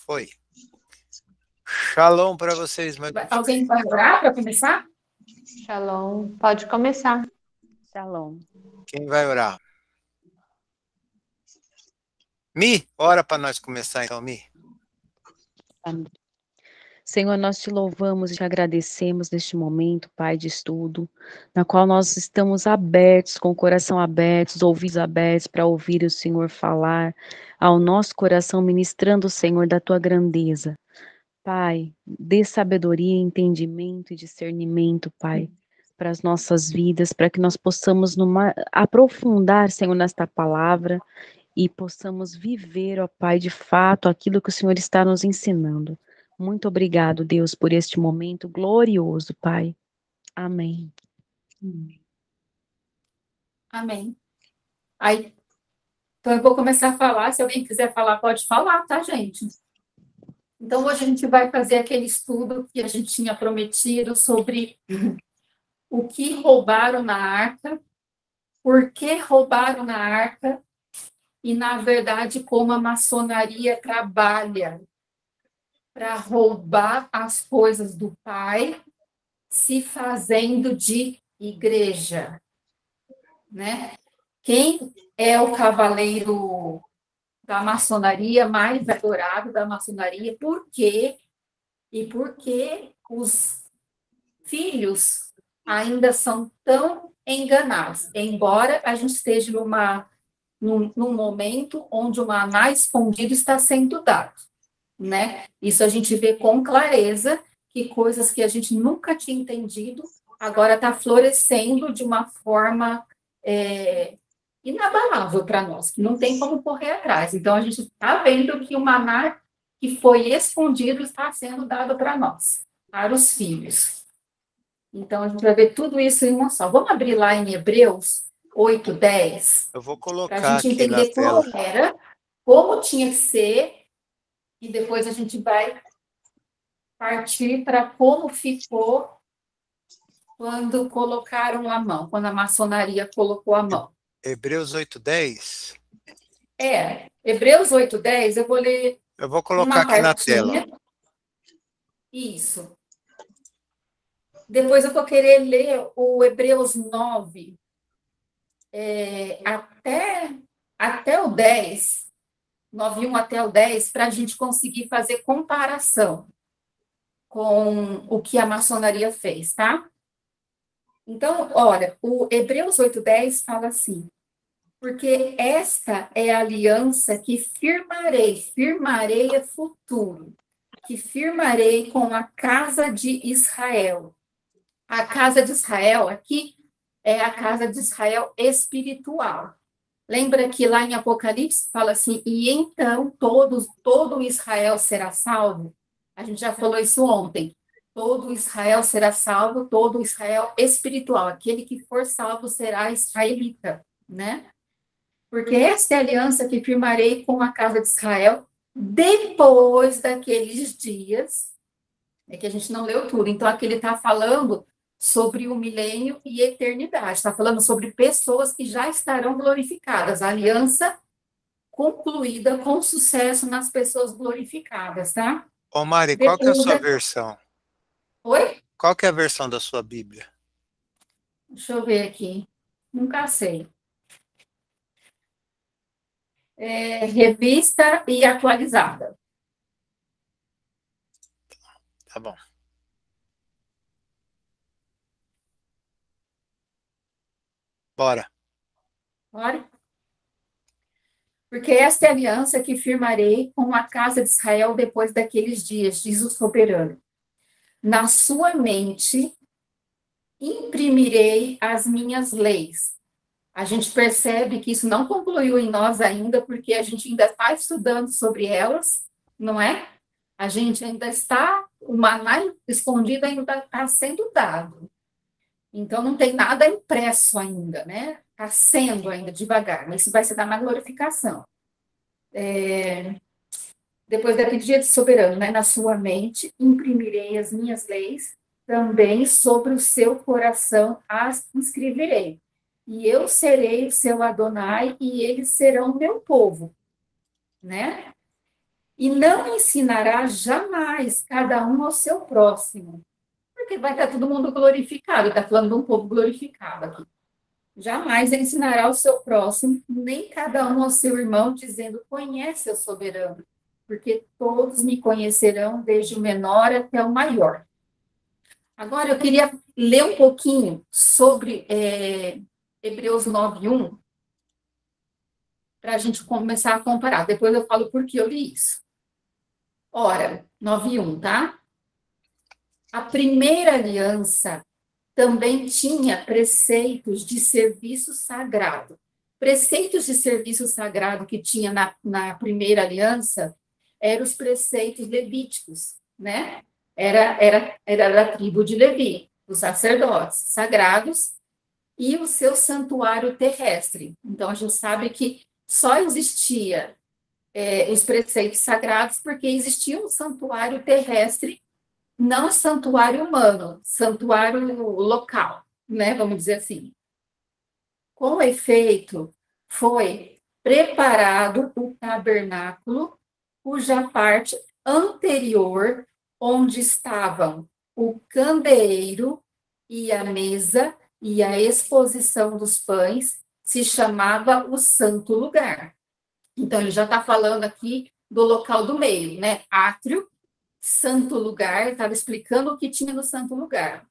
Foi. Shalom para vocês, meu Deus. Alguém vai orar para começar? Shalom. Pode começar. Shalom. Quem vai orar? Mi, ora para nós começar então, Mi. Amém. Senhor, nós te louvamos e te agradecemos neste momento, Pai, de estudo, na qual nós estamos abertos, com o coração aberto, os ouvidos abertos para ouvir o Senhor falar ao nosso coração, ministrando, Senhor, da tua grandeza. Pai, dê sabedoria, entendimento e discernimento, Pai, para as nossas vidas, para que nós possamos aprofundar, Senhor, nesta palavra e possamos viver, ó Pai, de fato, aquilo que o Senhor está nos ensinando. Muito obrigado, Deus, por este momento glorioso, Pai. Amém. Amém. Aí, então eu vou começar a falar. Se alguém quiser falar, pode falar, tá, gente? Então, hoje a gente vai fazer aquele estudo que a gente tinha prometido sobre o que roubaram na arca, por que roubaram na arca e, na verdade, como a maçonaria trabalha para roubar as coisas do Pai, se fazendo de igreja, né? Quem é o cavaleiro da maçonaria, mais adorado da maçonaria? Por quê? E por que os filhos ainda são tão enganados? Embora a gente esteja num momento onde o maná escondido está sendo dado, né? Isso a gente vê com clareza, que coisas que a gente nunca tinha entendido, agora está florescendo de uma forma inabalável para nós, que não tem como correr atrás. Então, a gente está vendo que o maná que foi escondido está sendo dado para nós, para os filhos. Então, a gente vai ver tudo isso em uma só. Vamos abrir lá em Hebreus 8:10. Eu vou colocar para a gente aqui na entender tela. como era, como tinha que ser, e depois a gente vai partir para como ficou quando colocaram a mão, quando a maçonaria colocou a mão. Hebreus 8:10. Hebreus 8:10, eu vou ler Eu vou colocar uma aqui na partinha. tela. Isso. Depois eu vou querer ler o Hebreus 9, até o 10, 9:1 até o 10, para a gente conseguir fazer comparação com o que a maçonaria fez, tá? Então, olha, o Hebreus 8:10 fala assim: porque esta é a aliança que firmarei é futuro, que firmarei com a casa de Israel. A casa de Israel aqui é a casa de Israel espiritual. Lembra que lá em Apocalipse fala assim, e então todo Israel será salvo? A gente já falou isso ontem. Todo Israel será salvo, todo Israel espiritual. Aquele que for salvo será israelita, né? Porque esta é a aliança que firmarei com a casa de Israel depois daqueles dias. É que a gente não leu tudo. Então, aqui ele está falando sobre o milênio e eternidade. Está falando sobre pessoas que já estarão glorificadas. A aliança concluída com sucesso nas pessoas glorificadas, tá? Ô Mari, qual que é a sua versão? Oi? Qual que é a versão da sua Bíblia? Deixa eu ver aqui. Nunca sei. Revista e atualizada. Tá bom. Bora. Bora. Porque esta é a aliança que firmarei com a casa de Israel depois daqueles dias, diz o soberano. Na sua mente imprimirei as minhas leis. A gente percebe que isso não concluiu em nós ainda, porque a gente ainda está estudando sobre elas, não é? A gente ainda está, o maná escondido ainda está sendo dado. Então, não tem nada impresso ainda, né? Está sendo ainda devagar, mas isso vai se dar na glorificação. Depois daquele dia de soberano, né? Na sua mente imprimirei as minhas leis, também sobre o seu coração as inscreverei. E eu serei o seu Adonai, e eles serão meu povo, né? E não ensinará jamais cada um ao seu próximo, porque vai estar todo mundo glorificado, está falando de um povo glorificado aqui. Jamais ensinará ao seu próximo, nem cada um ao seu irmão, dizendo, conhece o soberano, porque todos me conhecerão, desde o menor até o maior. Agora, eu queria ler um pouquinho sobre Hebreus 9:1, para a gente começar a comparar. Depois eu falo por que eu li isso. Ora, 9:1, tá? A primeira aliança também tinha preceitos de serviço sagrado. Preceitos de serviço sagrado que tinha na primeira aliança eram os preceitos levíticos, né? Era da tribo de Levi, os sacerdotes sagrados e o seu santuário terrestre. Então, a gente sabe que só existia os preceitos sagrados porque existia um santuário terrestre, não santuário humano, santuário local, né? Vamos dizer assim. Com efeito, foi preparado o tabernáculo, cuja parte anterior, onde estavam o candeeiro e a mesa e a exposição dos pães, se chamava o santo lugar. Então, ele já está falando aqui do local do meio, né? Átrio, santo lugar, estava explicando o que tinha no santo lugar.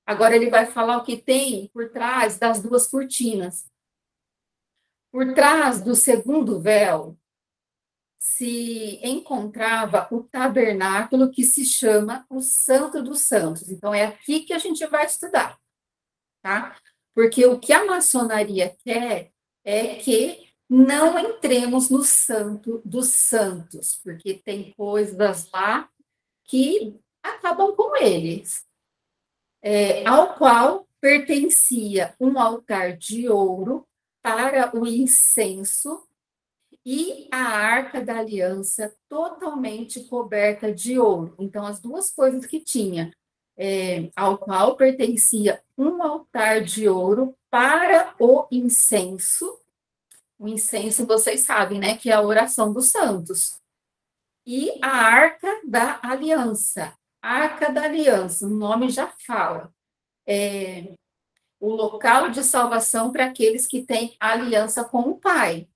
Agora ele vai falar o que tem por trás das duas cortinas. Por trás do segundo véu se encontrava o tabernáculo que se chama o Santo dos Santos. Então, é aqui que a gente vai estudar, tá? Porque o que a maçonaria quer é que não entremos no Santo dos Santos, porque tem coisas lá que acabam com eles, ao qual pertencia um altar de ouro para o incenso e a arca da aliança totalmente coberta de ouro. Então, as duas coisas que tinha, ao qual pertencia um altar de ouro para o incenso. O incenso, vocês sabem, né, que é a oração dos santos. E a arca da aliança. Arca da aliança, o nome já fala. O local de salvação para aqueles que têm aliança com o Pai.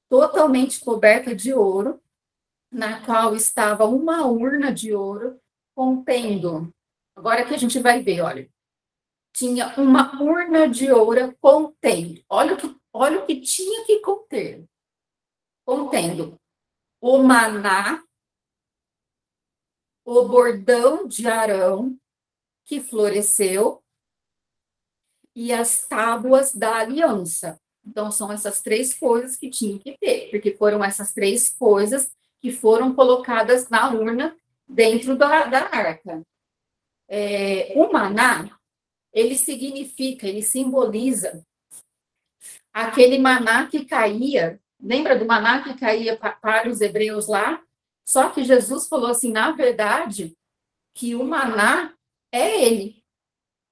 Totalmente coberta de ouro, na qual estava uma urna de ouro contendo. Agora que a gente vai ver, olha. Tinha uma urna de ouro contendo. Olha o que tinha que conter. Contendo o maná, o bordão de Arão, que floresceu, e as tábuas da aliança. Então, são essas três coisas que tinha que ter, porque foram essas três coisas que foram colocadas na urna dentro da arca. O maná, ele significa, ele simboliza aquele maná que caía. Lembra do maná que caía para os hebreus lá? Só que Jesus falou assim, na verdade, que o maná é ele,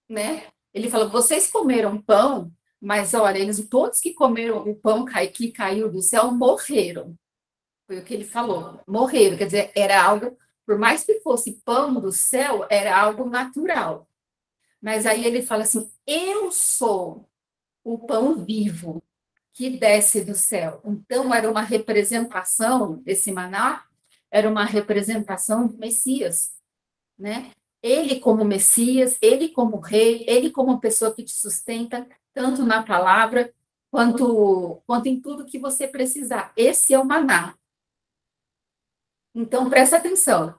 né? Ele falou, vocês comeram pão, mas olha, todos que comeram o pão que caiu do céu morreram. Foi o que ele falou, morreram. Quer dizer, era algo, por mais que fosse pão do céu, era algo natural. Mas aí ele fala assim, eu sou o pão vivo que desce do céu. Então, era uma representação, esse maná, era uma representação do Messias, né? Ele como Messias, ele como rei, ele como pessoa que te sustenta, tanto na palavra, quanto em tudo que você precisar. Esse é o maná. Então, presta atenção.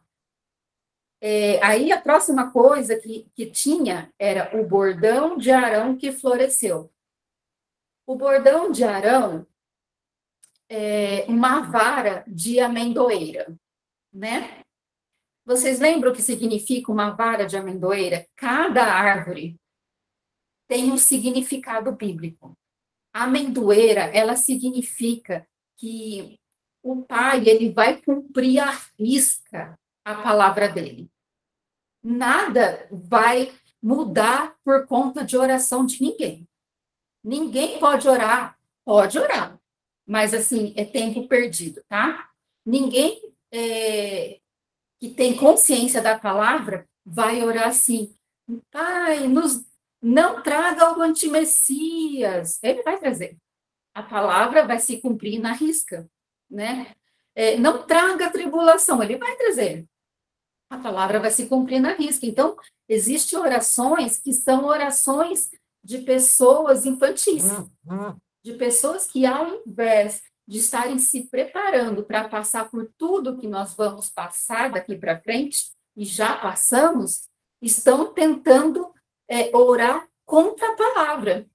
Aí, a próxima coisa que tinha era o bordão de Arão que floresceu. O bordão de Arão é uma vara de amendoeira, né? Vocês lembram o que significa uma vara de amendoeira? Cada árvore tem um significado bíblico. A amendoeira, ela significa que o Pai, ele vai cumprir à risca a palavra dele. Nada vai mudar por conta de oração de ninguém. Ninguém pode orar, mas assim, é tempo perdido, tá? Ninguém que tem consciência da palavra, vai orar assim: Pai, não traga o antimessias. Ele vai trazer. A palavra vai se cumprir na risca, né? Não traga tribulação, ele vai trazer. A palavra vai se cumprir na risca. Então, existem orações que são orações de pessoas infantis, de pessoas que, ao invés de estarem se preparando para passar por tudo que nós vamos passar daqui para frente, e já passamos, estão tentando orar contra a palavra.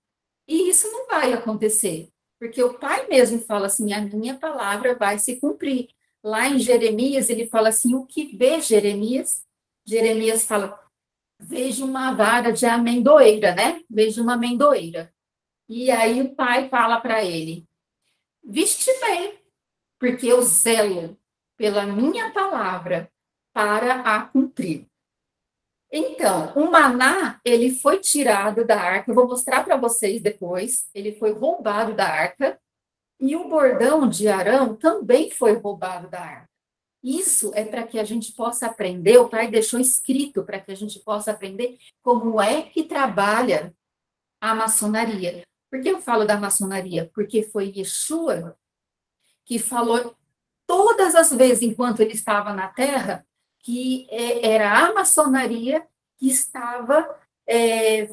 E isso não vai acontecer, porque o Pai mesmo fala assim: a minha palavra vai se cumprir. Lá em Jeremias, ele fala assim: o que vê Jeremias? Jeremias fala: vejo uma vara de amendoeira, né? Vejo uma amendoeira. E aí o Pai fala para ele: viste bem, porque eu zelo pela minha palavra para a cumprir. Então, o maná, ele foi tirado da arca, eu vou mostrar para vocês depois, ele foi roubado da arca, e o bordão de Arão também foi roubado da arca. Isso é para que a gente possa aprender, o Pai deixou escrito para que a gente possa aprender como é que trabalha a maçonaria. Por que eu falo da maçonaria? Porque foi Yeshua que falou todas as vezes enquanto ele estava na Terra que era a maçonaria que estava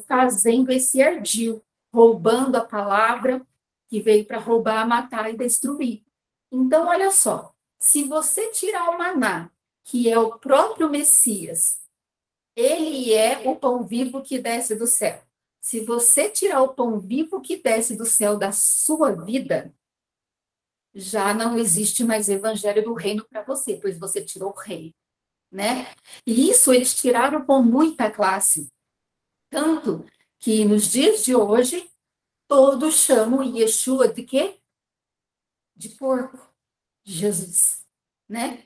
fazendo esse ardil, roubando a palavra, que veio para roubar, matar e destruir. Então, olha só, se você tirar o maná, que é o próprio Messias, ele é o pão vivo que desce do céu. Se você tirar o pão vivo que desce do céu da sua vida, já não existe mais evangelho do reino para você, pois você tirou o rei, né? E isso eles tiraram com muita classe. Tanto que nos dias de hoje, todos chamam Yeshua de quê? De porco, de Jesus, né?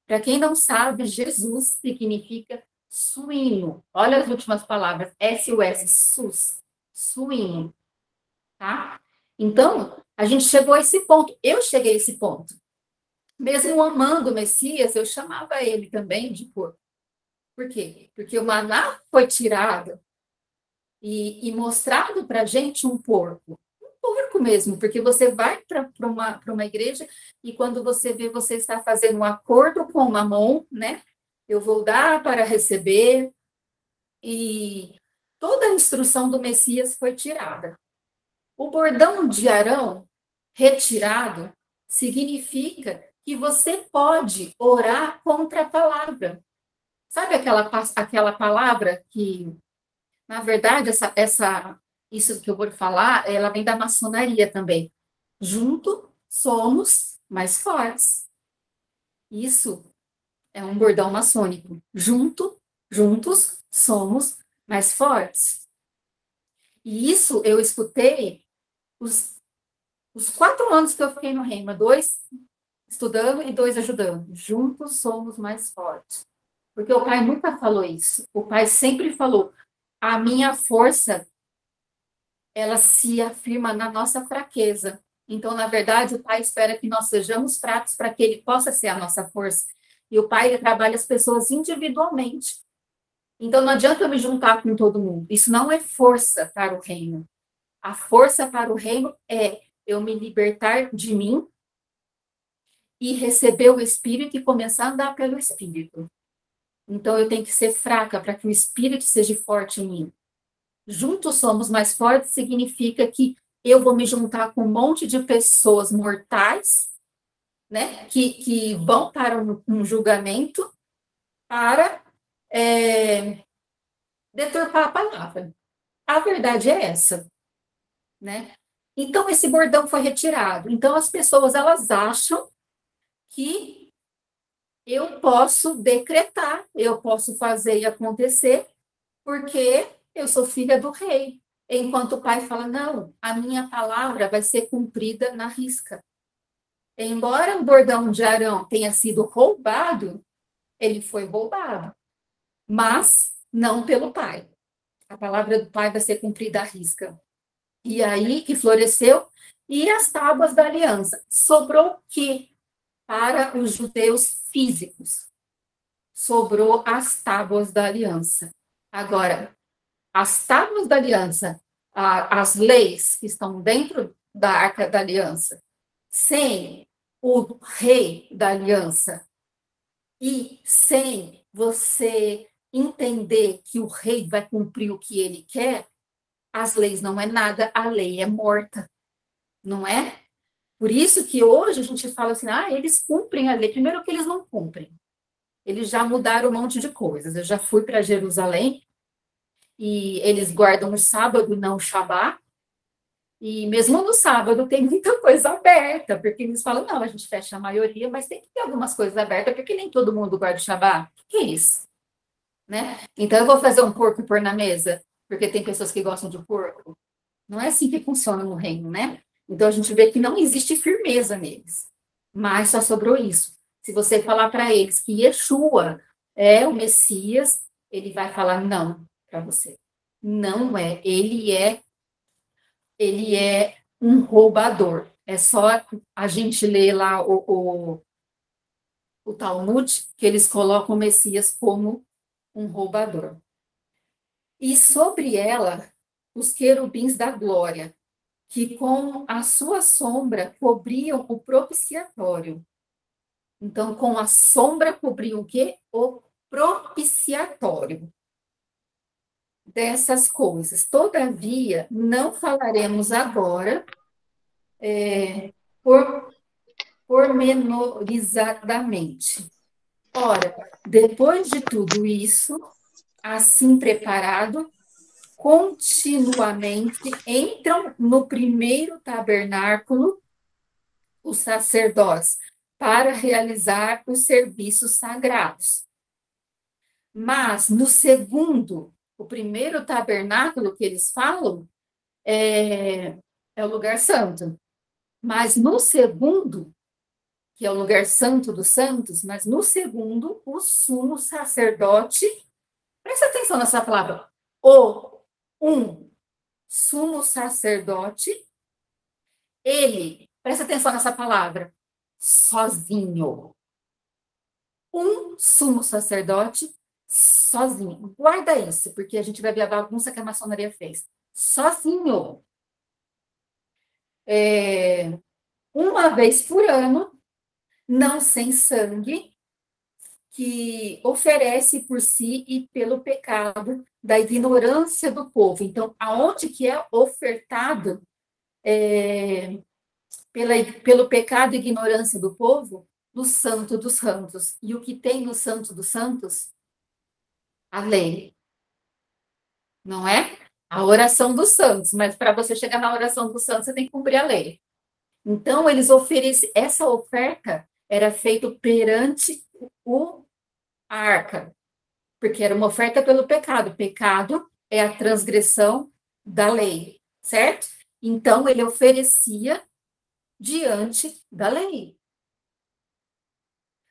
Para quem não sabe, Jesus significa suíno. Olha as últimas palavras, S-U-S, sus, suíno, tá? Então, a gente chegou a esse ponto, eu cheguei a esse ponto. Mesmo amando o Messias, eu chamava ele também de porco. Por quê? Porque o maná foi tirado e mostrado para a gente um porco mesmo, porque você vai para uma igreja e quando você vê, você está fazendo um acordo com o mamon, né? Eu vou dar para receber, e toda a instrução do Messias foi tirada. O bordão de Arão retirado significa que você pode orar contra a palavra. Sabe aquela palavra que, na verdade, isso que eu vou falar, ela vem da maçonaria também. Junto somos mais fortes. Isso é um bordão maçônico. Juntos somos mais fortes. E isso eu escutei os 4 anos que eu fiquei no Rema, 2 estudando e 2 ajudando. Juntos somos mais fortes. Porque o Pai nunca falou isso. O Pai sempre falou: a minha força, ela se afirma na nossa fraqueza. Então, na verdade, o Pai espera que nós sejamos fracos para que Ele possa ser a nossa força. E o Pai, ele trabalha as pessoas individualmente. Então, não adianta eu me juntar com todo mundo. Isso não é força para o reino. A força para o reino é eu me libertar de mim e receber o Espírito e começar a andar pelo Espírito. Então, eu tenho que ser fraca para que o Espírito seja forte em mim. Juntos somos mais fortes significa que eu vou me juntar com um monte de pessoas mortais, né, que vão para um julgamento para deturpar a palavra. A verdade é essa, né? Então, esse bordão foi retirado. Então, as pessoas, elas acham que eu posso decretar, eu posso fazer e acontecer, porque eu sou filha do rei. Enquanto o Pai fala: não, a minha palavra vai ser cumprida na risca. Embora o bordão de Arão tenha sido roubado, ele foi roubado, mas não pelo Pai. A palavra do Pai vai ser cumprida à risca. E aí que floresceu, e as tábuas da aliança. Sobrou o quê para os judeus físicos. Sobrou as tábuas da aliança. Agora, as tábuas da aliança, as leis que estão dentro da Arca da Aliança, sem o rei da aliança e sem você entender que o rei vai cumprir o que ele quer, as leis não é nada, a lei é morta, não é? Por isso que hoje a gente fala assim, eles cumprem a lei. Primeiro que eles não cumprem. Eles já mudaram um monte de coisas. Eu já fui para Jerusalém e eles guardam o sábado e não o Shabá. E mesmo no sábado tem muita coisa aberta, porque eles falam, não, a gente fecha a maioria, mas tem que ter algumas coisas abertas, porque nem todo mundo guarda o Shabá. O que é isso? Né? Então eu vou fazer um porco e pôr na mesa, porque tem pessoas que gostam de porco. Não é assim que funciona no reino, né? Então a gente vê que não existe firmeza neles. Mas só sobrou isso. Se você falar para eles que Yeshua é o Messias, ele vai falar não para você. Não é. Ele é um roubador. É só a gente ler lá o Talmud, que eles colocam o Messias como um roubador. E sobre ela, os querubins da glória, que com a sua sombra cobriam o propiciatório. Então, com a sombra cobriam o quê? O propiciatório dessas coisas. Todavia, não falaremos agora pormenorizadamente. Ora, depois de tudo isso, assim preparado, continuamente entram no primeiro tabernáculo os sacerdotes para realizar os serviços sagrados. Mas no segundo, o primeiro tabernáculo que eles falam é o lugar santo. Mas no segundo, que é o lugar santo dos santos, mas no segundo, o sumo sacerdote, presta atenção nessa palavra, sumo sacerdote, ele, presta atenção nessa palavra, sozinho. Um sumo sacerdote sozinho. Guarda isso, porque a gente vai ver a bagunça que a maçonaria fez. Sozinho. Uma vez por ano, não sem sangue, que oferece por si e pelo pecado da ignorância do povo. Então, aonde que é ofertado pelo pecado e ignorância do povo? No Santo dos Santos. E o que tem no Santo dos Santos? A lei. Não é? A oração dos santos. Mas para você chegar na oração dos santos, você tem que cumprir a lei. Então, eles oferecem... Essa oferta era feita perante a arca. Porque era uma oferta pelo pecado. Pecado é a transgressão da lei. Certo? Então, ele oferecia diante da lei.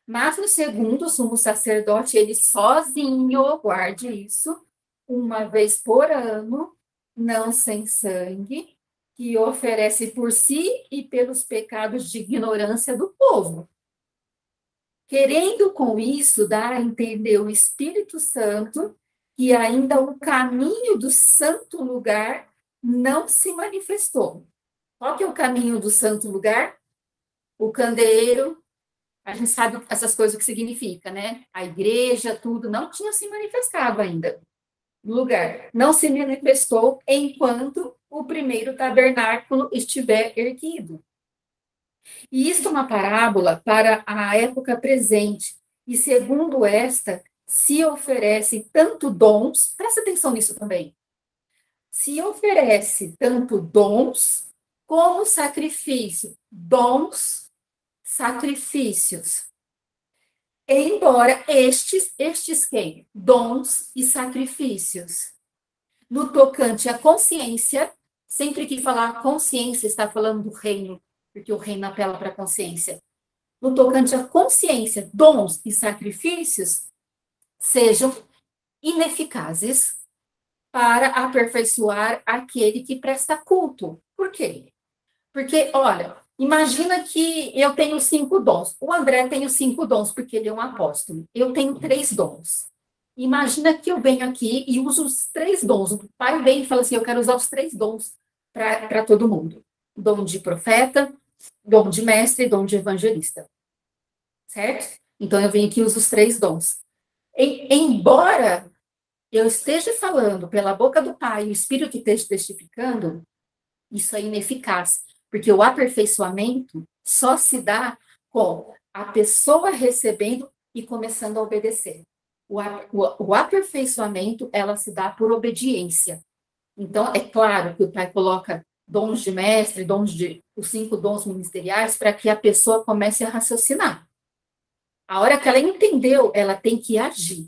Mas no segundo, o sumo sacerdote, ele sozinho, guarde isso, uma vez por ano, não sem sangue, que oferece por si e pelos pecados de ignorância do povo. Querendo com isso dar a entender o Espírito Santo que ainda o caminho do santo lugar não se manifestou. Qual que é o caminho do santo lugar? O candeeiro. A gente sabe essas coisas que significa, né? A igreja, tudo, não tinha se manifestado ainda no lugar. Não se manifestou enquanto o primeiro tabernáculo estiver erguido. E isto é uma parábola para a época presente. E segundo esta, se oferece tanto dons, presta atenção nisso também, se oferece tanto dons como sacrifício. Dons, sacrifícios. Embora estes quem? Dons e sacrifícios. No tocante à consciência, sempre que falar consciência, está falando do reino, porque o reino apela para a consciência. No tocante à consciência, dons e sacrifícios sejam ineficazes para aperfeiçoar aquele que presta culto. Por quê? Porque, olha, Imagina que eu tenho 5 dons. O André tem os 5 dons, porque ele é um apóstolo. Eu tenho 3 dons. Imagina que eu venho aqui e uso os 3 dons. O pai vem e fala assim, eu quero usar os 3 dons para todo mundo. Dom de profeta, dom de mestre e dom de evangelista. Certo? Então, eu venho aqui e uso os 3 dons. Embora eu esteja falando pela boca do pai, o Espírito esteja testificando, isso é ineficaz. Porque o aperfeiçoamento só se dá com a pessoa recebendo e começando a obedecer. O aperfeiçoamento, ela se dá por obediência. Então, é claro que o pai coloca dons de mestre, os 5 dons ministeriais, para que a pessoa comece a raciocinar. A hora que ela entendeu, ela tem que agir.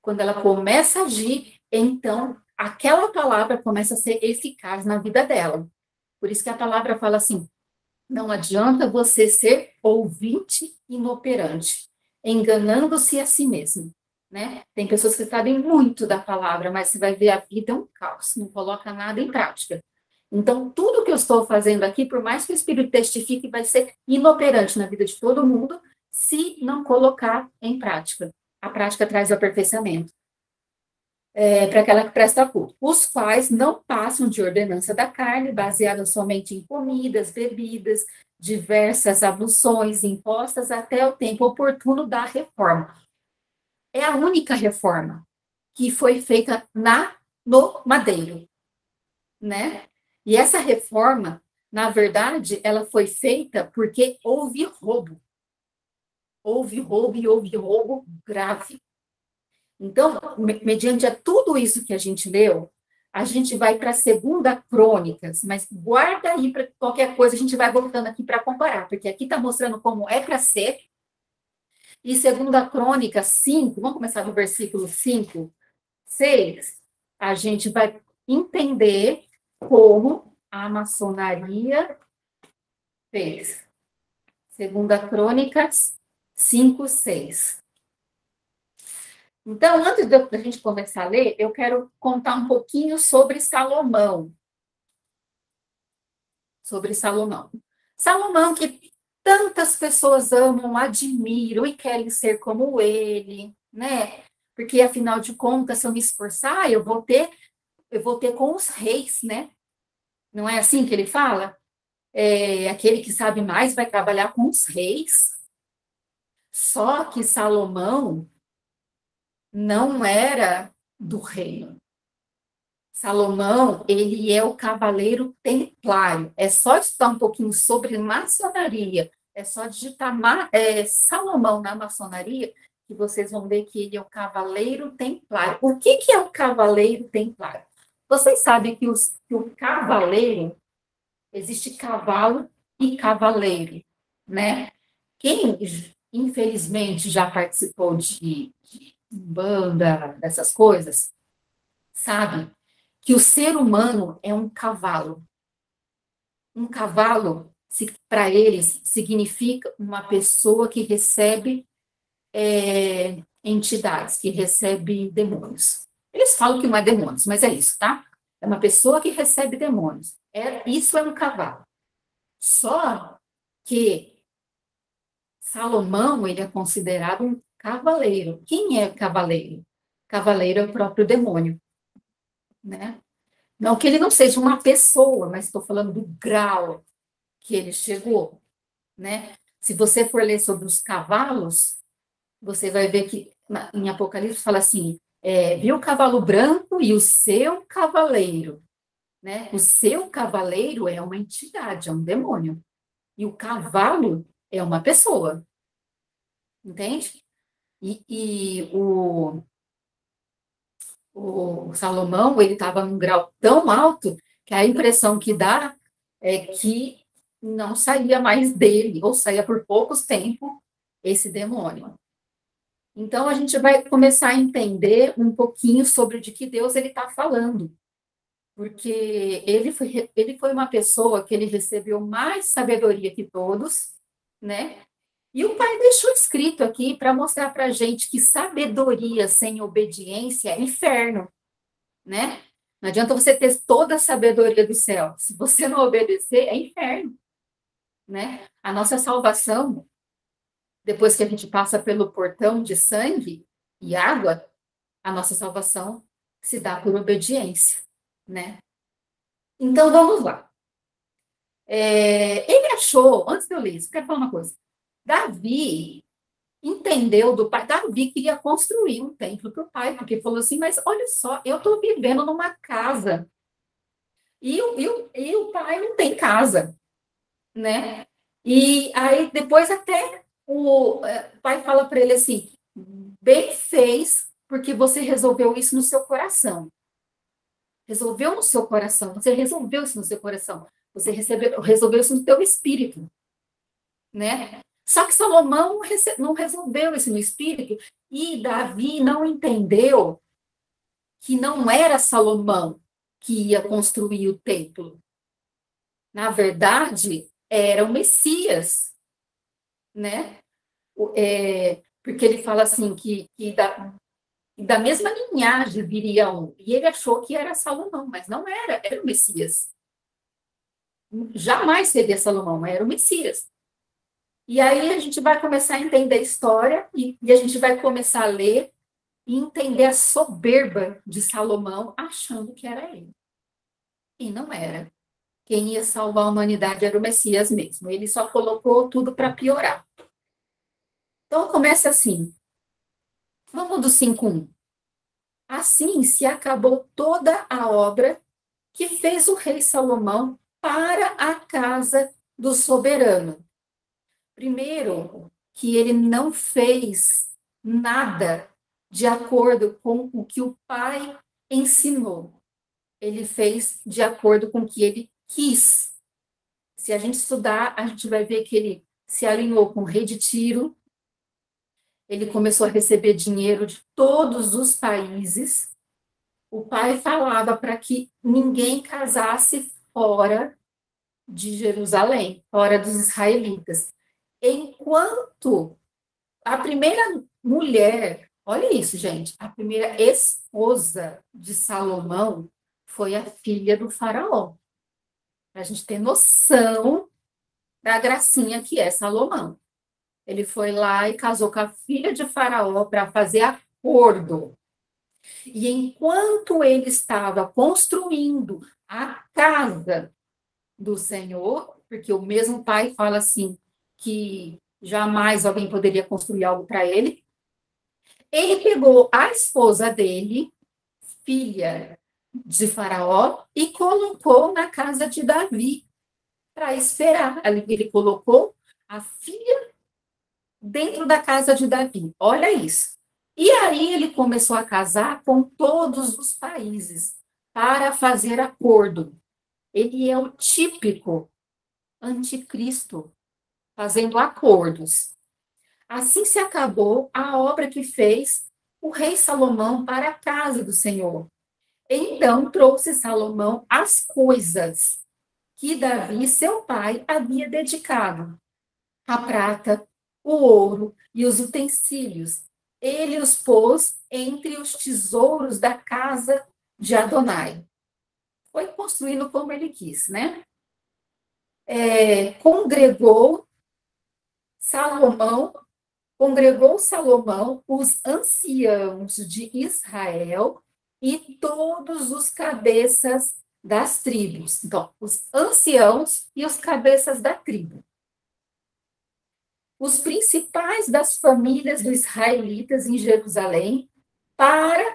Quando ela começa a agir, então, aquela palavra começa a ser eficaz na vida dela. Por isso que a palavra fala assim, não adianta você ser ouvinte inoperante, enganando-se a si mesmo, né? Tem pessoas que sabem muito da palavra, mas você vai ver a vida é um caos, não coloca nada em prática. Então, tudo que eu estou fazendo aqui, por mais que o Espírito testifique, vai ser inoperante na vida de todo mundo, se não colocar em prática. A prática traz o aperfeiçoamento. Para aquela que presta culto, os quais não passam de ordenança da carne, baseada somente em comidas, bebidas, diversas abluções impostas até o tempo oportuno da reforma. É a única reforma que foi feita no madeiro, né? E essa reforma, na verdade, ela foi feita porque houve roubo. Houve roubo e houve roubo grave. Então, mediante a tudo isso que a gente leu, a gente vai para a 2 Crônicas, mas guarda aí para qualquer coisa, a gente vai voltando aqui para comparar, porque aqui está mostrando como é para ser. E 2 Crônicas 5, vamos começar no versículo 5, 6, a gente vai entender como a maçonaria fez. 2 Crônicas 5, 6. Então, antes da gente começar a ler, eu quero contar um pouquinho sobre Salomão. Sobre Salomão. Salomão, que tantas pessoas amam, admiram e querem ser como ele, né? Porque, afinal de contas, se eu me esforçar, eu vou ter com os reis, né? Não é assim que ele fala? Aquele que sabe mais vai trabalhar com os reis. Só que Salomão não era do reino. Salomão, ele é o cavaleiro templário. É só estudar um pouquinho sobre maçonaria, é só digitar Salomão na maçonaria, que vocês vão ver que ele é o cavaleiro templário. O que é o cavaleiro templário? Vocês sabem que o cavaleiro, existe cavalo e cavaleiro, né? Quem, infelizmente, já participou de banda, dessas coisas, sabe que o ser humano é um cavalo. Um cavalo, para eles, significa uma pessoa que recebe entidades, que recebe demônios. Eles falam que não é demônios, mas é isso, tá? É uma pessoa que recebe demônios. Isso é um cavalo. Só que Salomão, ele é considerado um cavaleiro. Quem é cavaleiro? Cavaleiro é o próprio demônio, né? Não que ele não seja uma pessoa, mas estou falando do grau que ele chegou, né? Se você for ler sobre os cavalos, você vai ver que em Apocalipse fala assim, viu o cavalo branco e o seu cavaleiro, né? O seu cavaleiro é uma entidade, é um demônio. E o cavalo é uma pessoa, entende? E o Salomão, ele estava num grau tão alto que a impressão que dá é que não saía mais dele, ou saía por poucos tempos, esse demônio. Então, a gente vai começar a entender um pouquinho sobre de que Deus ele está falando, porque ele foi uma pessoa que ele recebeu mais sabedoria que todos, né? E o pai deixou escrito aqui para mostrar para a gente que sabedoria sem obediência é inferno, né? Não adianta você ter toda a sabedoria do céu. Se você não obedecer, é inferno, né? A nossa salvação, depois que a gente passa pelo portão de sangue e água, a nossa salvação se dá por obediência, né? Então, vamos lá. Ele achou, antes de eu ler isso, quero falar uma coisa. Davi entendeu do pai. Davi queria construir um templo para o pai, porque falou assim, mas olha só, eu estou vivendo numa casa e o pai não tem casa, né? E aí depois até o pai fala para ele assim, bem fez, porque você resolveu isso no seu coração. Resolveu no seu coração, você resolveu isso no seu coração. Você resolveu isso no teu espírito, né? Só que Salomão não resolveu isso no espírito e Davi não entendeu que não era Salomão que ia construir o templo. Na verdade, era o Messias, né? Porque ele fala assim que da mesma linhagem viria um. E ele achou que era Salomão, mas não era, era o Messias. Jamais seria Salomão, era o Messias. E aí a gente vai começar a entender a história e a gente vai começar a ler e entender a soberba de Salomão achando que era ele. E não era. Quem ia salvar a humanidade era o Messias mesmo. Ele só colocou tudo para piorar. Então começa assim. Vamos do 5:1. Assim se acabou toda a obra que fez o rei Salomão para a casa do soberano. Primeiro, que ele não fez nada de acordo com o que o pai ensinou. Ele fez de acordo com o que ele quis. Se a gente estudar, a gente vai ver que ele se alinhou com o rei de Tiro, ele começou a receber dinheiro de todos os países. O pai falava para que ninguém casasse fora de Jerusalém, fora dos israelitas. Enquanto a primeira mulher, olha isso, gente, a primeira esposa de Salomão foi a filha do faraó. Para a gente ter noção da gracinha que é Salomão. Ele foi lá e casou com a filha de faraó para fazer acordo. E enquanto ele estava construindo a casa do Senhor, porque o mesmo pai fala assim, que jamais alguém poderia construir algo para ele, ele pegou a esposa dele, filha de Faraó, e colocou na casa de Davi para esperar. Ele colocou a filha dentro da casa de Davi. Olha isso. E aí ele começou a casar com todos os países para fazer acordo. Ele é o típico anticristo, fazendo acordos. Assim se acabou a obra que fez o rei Salomão para a casa do Senhor. Então trouxe Salomão as coisas que Davi, seu pai, havia dedicado: a prata, o ouro e os utensílios. Ele os pôs entre os tesouros da casa de Adonai. Foi construindo como ele quis, né? Congregou Salomão os anciãos de Israel e todos os cabeças das tribos. Então, os anciãos e os cabeças da tribo. Os principais das famílias dos israelitas em Jerusalém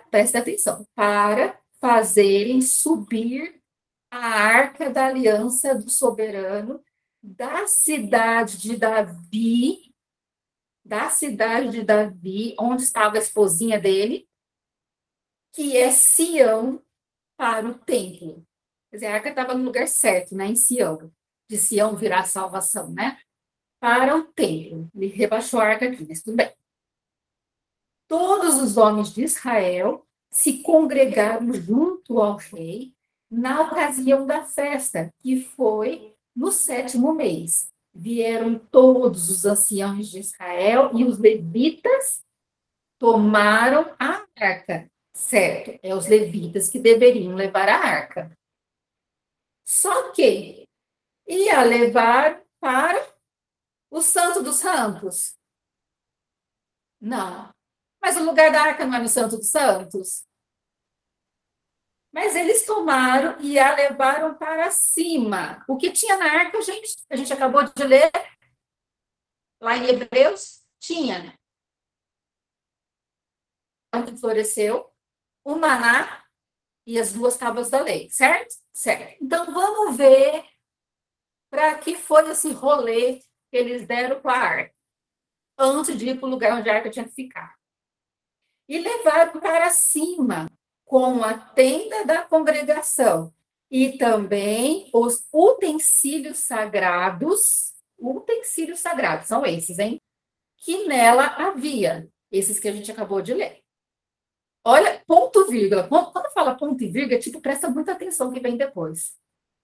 presta atenção, para fazerem subir a arca da aliança do soberano da cidade de Davi, onde estava a esposinha dele, que é Sião, para o templo. Quer dizer, a arca estava no lugar certo, né, em Sião. De Sião virá a salvação, né? Para o templo. Ele rebaixou a arca aqui, mas tudo bem. Todos os homens de Israel se congregaram junto ao rei na ocasião da festa, que foi no 7º mês. Vieram todos os anciãos de Israel e os levitas tomaram a arca. Certo, é os levitas que deveriam levar a arca. Só que ia levar para o Santo dos Santos? Não. Mas o lugar da arca não é no Santo dos Santos? Mas eles tomaram e a levaram para cima. O que tinha na arca, a gente acabou de ler, lá em Hebreus, tinha que floresceu, o maná e as 2 tábuas da lei, certo? Certo. Então, vamos ver para que foi esse rolê que eles deram com a arca, antes de ir para o lugar onde a arca tinha que ficar. E levaram para cima, com a tenda da congregação, e também os utensílios sagrados, são esses, hein? Que nela havia, esses que a gente acabou de ler. Olha, ponto vírgula. Quando fala ponto e vírgula, tipo, presta muita atenção que vem depois.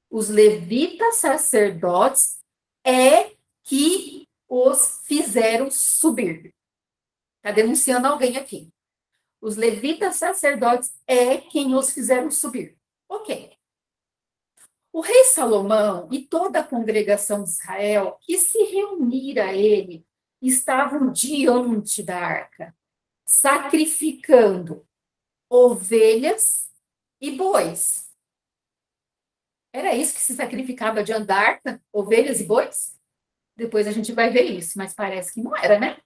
Os levitas sacerdotes é que os fizeram subir. Está denunciando alguém aqui. Os levitas sacerdotes é quem os fizeram subir. Ok. O rei Salomão e toda a congregação de Israel que se reunira a ele estavam diante da arca, sacrificando ovelhas e bois. Era isso que se sacrificava diante da arca? Ovelhas e bois? Depois a gente vai ver isso, mas parece que não era, né?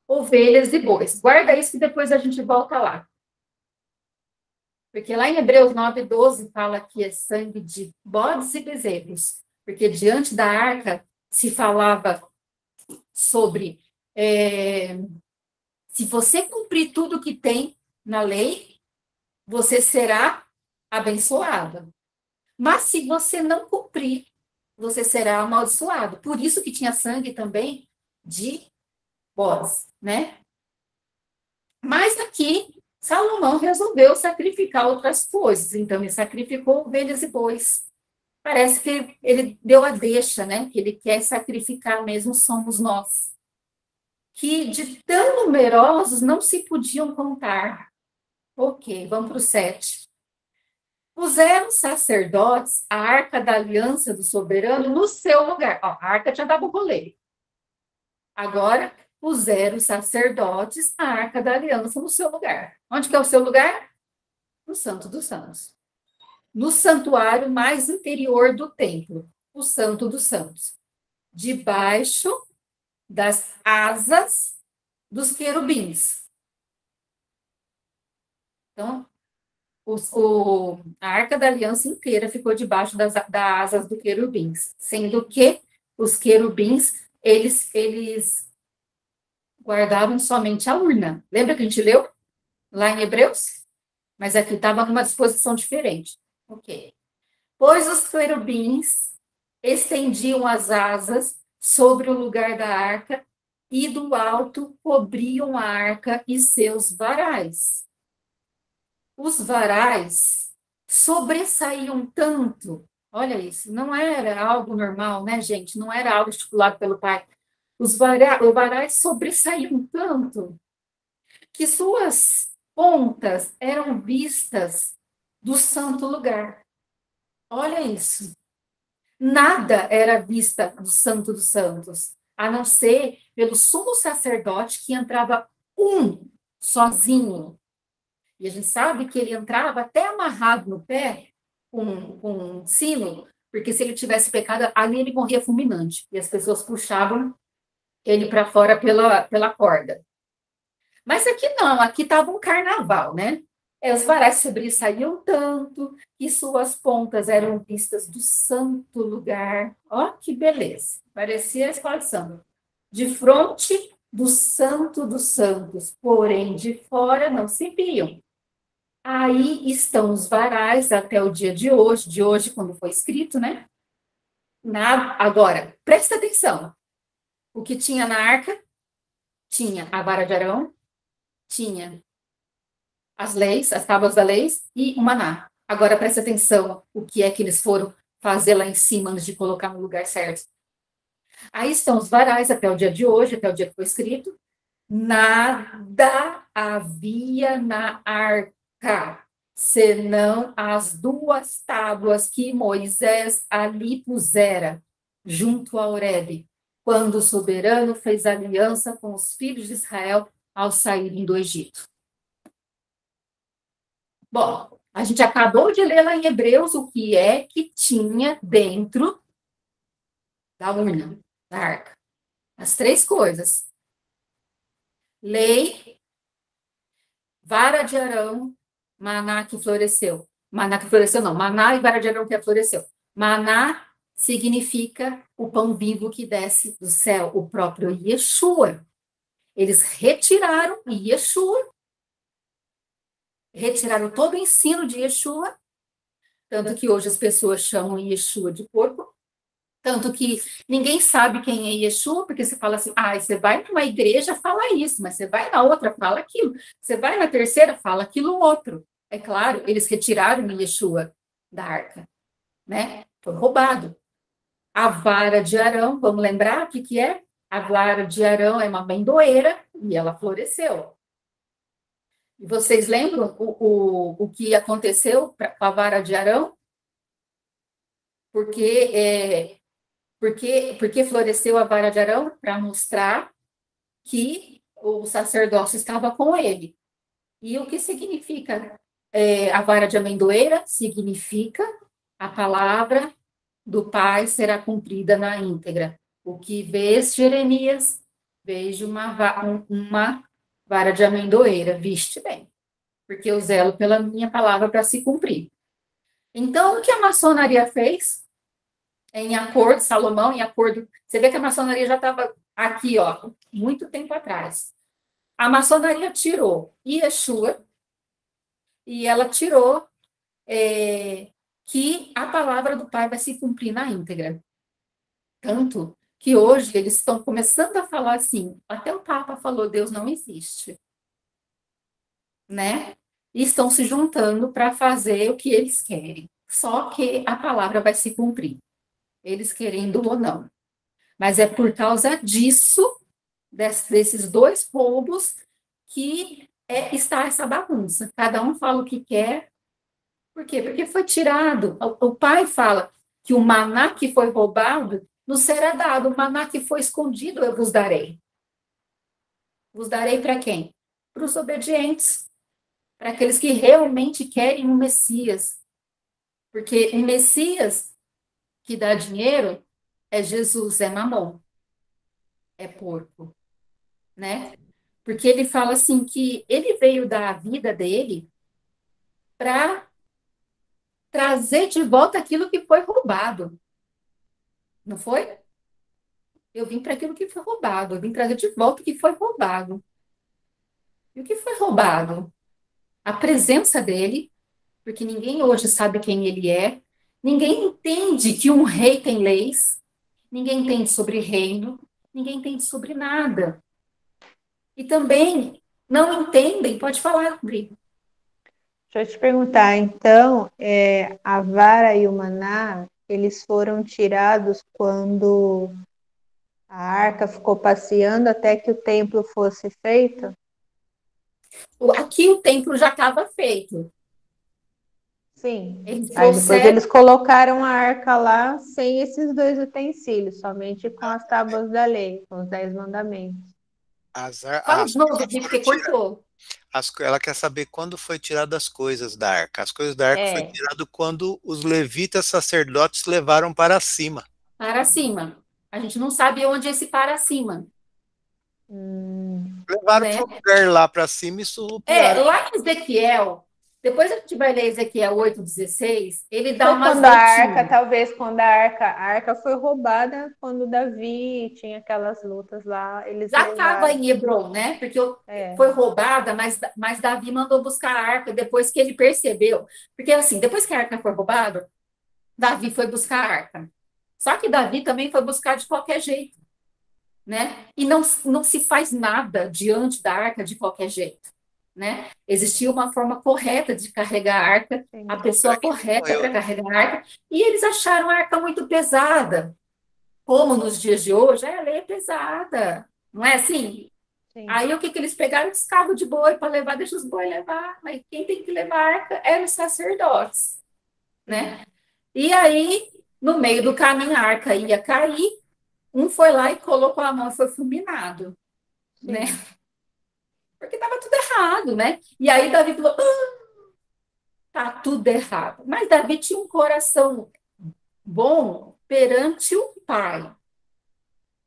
Ovelhas e bois. Guarda isso que depois a gente volta lá. Porque lá em Hebreus 9:12 fala que é sangue de bodes e bezerros. Porque diante da arca se falava sobre se você cumprir tudo que tem na lei, você será abençoado. Mas se você não cumprir, você será amaldiçoado. Por isso que tinha sangue também de bodes, né? Mas aqui, Salomão resolveu sacrificar outras coisas. Então, ele sacrificou ovelhas e bois. Parece que ele deu a deixa, né? Que ele quer sacrificar mesmo somos nós. Que de tão numerosos não se podiam contar. Ok, vamos para o 7. Puseram sacerdotes a arca da aliança do soberano no seu lugar. Ó, a arca tinha dado um rolê. Agora, puseram os sacerdotes a arca da aliança no seu lugar. Onde que é o seu lugar? No Santo dos Santos. No santuário mais interior do templo, o Santo dos Santos. Debaixo das asas dos querubins. Então, a arca da aliança inteira ficou debaixo das asas dos querubins, sendo que os querubins, eles guardavam somente a urna. Lembra que a gente leu lá em Hebreus? Mas aqui estava numa disposição diferente. Ok. Pois os querubins estendiam as asas sobre o lugar da arca e do alto cobriam a arca e seus varais. Os varais sobressaíam tanto. Olha isso, não era algo normal, né, gente? Não era algo estipulado pelo pai. Os varais sobressaíam tanto que suas pontas eram vistas do santo lugar. Olha isso. Nada era vista do Santo dos Santos, a não ser pelo sumo sacerdote que entrava sozinho. E a gente sabe que ele entrava até amarrado no pé com um sino, porque se ele tivesse pecado, ali ele morria fulminante. E as pessoas puxavam ele para fora pela corda. Mas aqui não, aqui estava um carnaval, né? Os varais sobressaíam tanto que suas pontas eram vistas do santo lugar. Ó, que beleza! Parecia a escola de samba. De frente do santo dos santos, porém de fora não se viam. Aí estão os varais até o dia de hoje quando foi escrito, né? Agora, presta atenção. O que tinha na arca? Tinha a vara de Arão, tinha as leis, as tábuas da lei e o maná. Agora, presta atenção o que é que eles foram fazer lá em cima antes de colocar no lugar certo. Aí estão os varais até o dia de hoje, até o dia que foi escrito. Nada havia na arca, senão as 2 tábuas que Moisés ali pusera. junto a Horebe, quando o soberano fez aliança com os filhos de Israel ao saírem do Egito. Bom, a gente acabou de ler lá em Hebreus o que é que tinha dentro da urna, da arca. As 3 coisas. Lei, vara de Arão, maná que floresceu. Maná que floresceu não, maná e vara de Arão que floresceu. Maná significa o pão vivo que desce do céu, o próprio Yeshua. Eles retiraram Yeshua, retiraram todo o ensino de Yeshua, tanto que hoje as pessoas chamam Yeshua de porco, tanto que ninguém sabe quem é Yeshua, porque você fala assim, você vai numa igreja, fala isso, mas você vai na outra, fala aquilo, você vai na terceira, fala aquilo outro. É claro, eles retiraram Yeshua da arca, né? Foi roubado. A vara de Arão, vamos lembrar o que é? A vara de Arão é uma amendoeira e ela floresceu. E vocês lembram o que aconteceu com a vara de Arão? Porque floresceu a vara de Arão? Para mostrar que o sacerdócio estava com ele. E o que significa a vara de amendoeira? Significa a palavra do Pai será cumprida na íntegra. O que vês, Jeremias, vejo uma vara de amendoeira, viste bem, porque eu zelo pela minha palavra para se cumprir. Então, o que a maçonaria fez? Em acordo, Salomão, em acordo, você vê que a maçonaria já estava aqui, ó, muito tempo atrás. A maçonaria tirou Yeshua e ela tirou que a palavra do Pai vai se cumprir na íntegra. Tanto que hoje eles estão começando a falar assim, até o Papa falou, Deus não existe. Né? E estão se juntando para fazer o que eles querem. Só que a palavra vai se cumprir, eles querendo ou não. Mas é por causa disso, desses 2 roubos, que está essa bagunça. Cada um fala o que quer. Por quê? Porque foi tirado. O pai fala que o maná que foi roubado nos será dado. O maná que foi escondido eu vos darei. Vos darei para quem? Para os obedientes. Para aqueles que realmente querem um Messias. Porque o Messias que dá dinheiro é Jesus, é mamon. É porco. Né? Porque ele fala assim que ele veio dar a vida dele para trazer de volta aquilo que foi roubado. Não foi? Eu vim para aquilo que foi roubado. Eu vim trazer de volta o que foi roubado. E o que foi roubado? A presença dele, porque ninguém hoje sabe quem ele é. Ninguém entende que um rei tem leis. Ninguém entende sobre reino. Ninguém entende sobre nada. E também não entendem, pode falar, Bri. Deixa eu te perguntar, então, a vara e o maná, eles foram tirados quando a arca ficou passeando até que o templo fosse feito? Aqui o templo já estava feito. Sim. Eles Aí depois eles colocaram a arca lá sem esses 2 utensílios, somente com as tábuas da lei, com os 10 mandamentos. Fala de novo, porque cortou. Ela quer saber quando foi tirado as coisas da arca. As coisas da arca foi tirado quando os levitas sacerdotes levaram para cima. Para cima. A gente não sabe onde é esse para cima. Levaram para um lugar lá para cima e surrupiaram. Lá em Ezequiel, depois a gente vai ler Ezequiel 8,16, ele dá uma quando a arca, talvez quando a arca foi roubada, quando Davi tinha aquelas lutas lá, eles já estava em Hebron, né? Porque foi roubada, mas Davi mandou buscar a arca depois que ele percebeu. Porque assim, depois que a arca foi roubada, Davi foi buscar a arca. Só que Davi também foi buscar de qualquer jeito, né? E não se faz nada diante da arca de qualquer jeito. Né? Existia uma forma correta de carregar a arca, a pessoa correta para carregar a arca, e eles acharam a arca muito pesada. Como nos dias de hoje, a lei é pesada, não é assim? Sim. Aí o que eles pegaram? Os carros de boi para levar, deixa os boi levar, mas quem tem que levar a arca eram os sacerdotes, né? E aí No meio do caminho, a arca ia cair, um foi lá e colocou a mão e foi fulminado, né? Porque estava tudo errado, né? E aí Davi falou, tá tudo errado. Mas Davi tinha um coração bom perante o pai.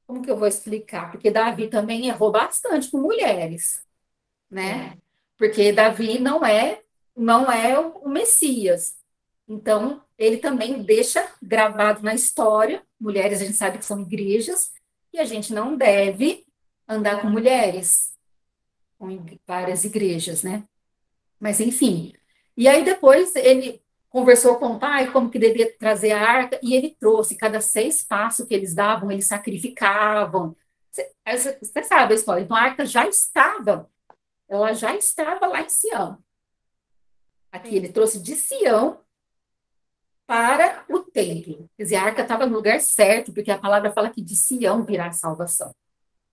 Como que eu vou explicar? Porque Davi também errou bastante com mulheres, né? Porque Davi não é o Messias. Então, ele também deixa gravado na história, mulheres a gente sabe que são igrejas, e a gente não deve andar com mulheres, com várias igrejas, né? Mas, enfim. E aí, depois, ele conversou com o pai como que devia trazer a arca, e ele trouxe. Cada 6 passos que eles davam, eles sacrificavam. Você sabe a história. Então, a arca ela já estava lá em Sião. Aqui, ele trouxe de Sião para o templo. Quer dizer, a arca estava no lugar certo, porque a palavra fala que de Sião virá a salvação,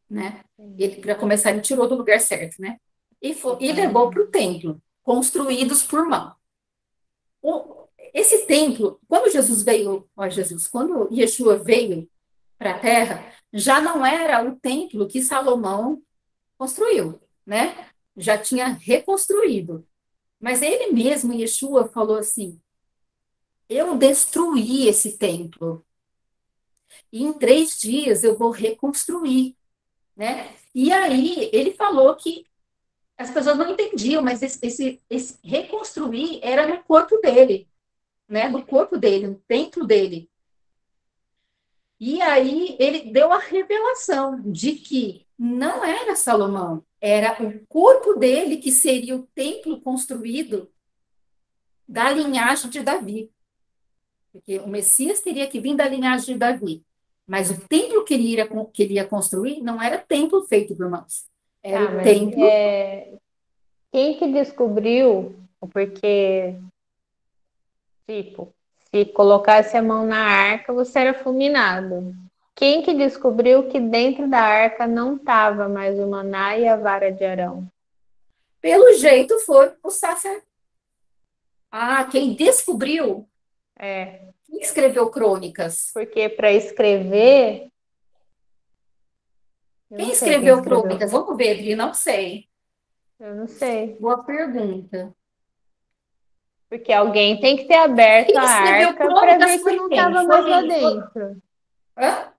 né? Ele, para começar, ele tirou do lugar certo, né? E levou para o templo, construídos por mão. Esse templo, quando Yeshua veio para a terra, já não era o templo que Salomão construiu, né? Já tinha reconstruído. Mas ele mesmo, Yeshua, falou assim: eu destruí esse templo e em 3 dias eu vou reconstruir, né? E aí ele falou que as pessoas não entendiam, mas esse reconstruir era no corpo dele, né? No corpo dele, no templo dele. E aí ele deu a revelação de que não era Salomão, era o corpo dele que seria o templo construído da linhagem de Davi. Porque o Messias teria que vir da linhagem de Davi. Mas o templo que ele ia construir não era templo feito por mãos. Era o templo. Quem que descobriu? Porque, tipo, se colocasse a mão na arca, você era fulminado. Quem que descobriu que dentro da arca não estava mais o maná e a vara de Arão? Pelo jeito foi o sacerdote. Quem descobriu? Quem escreveu crônicas? Porque para escrever. Quem escreveu crônicas? Vamos ver, Adri, não sei. Eu não sei. Boa pergunta. Porque alguém tem que ter aberto a arca para ver que não estava mais lá dentro. Hã?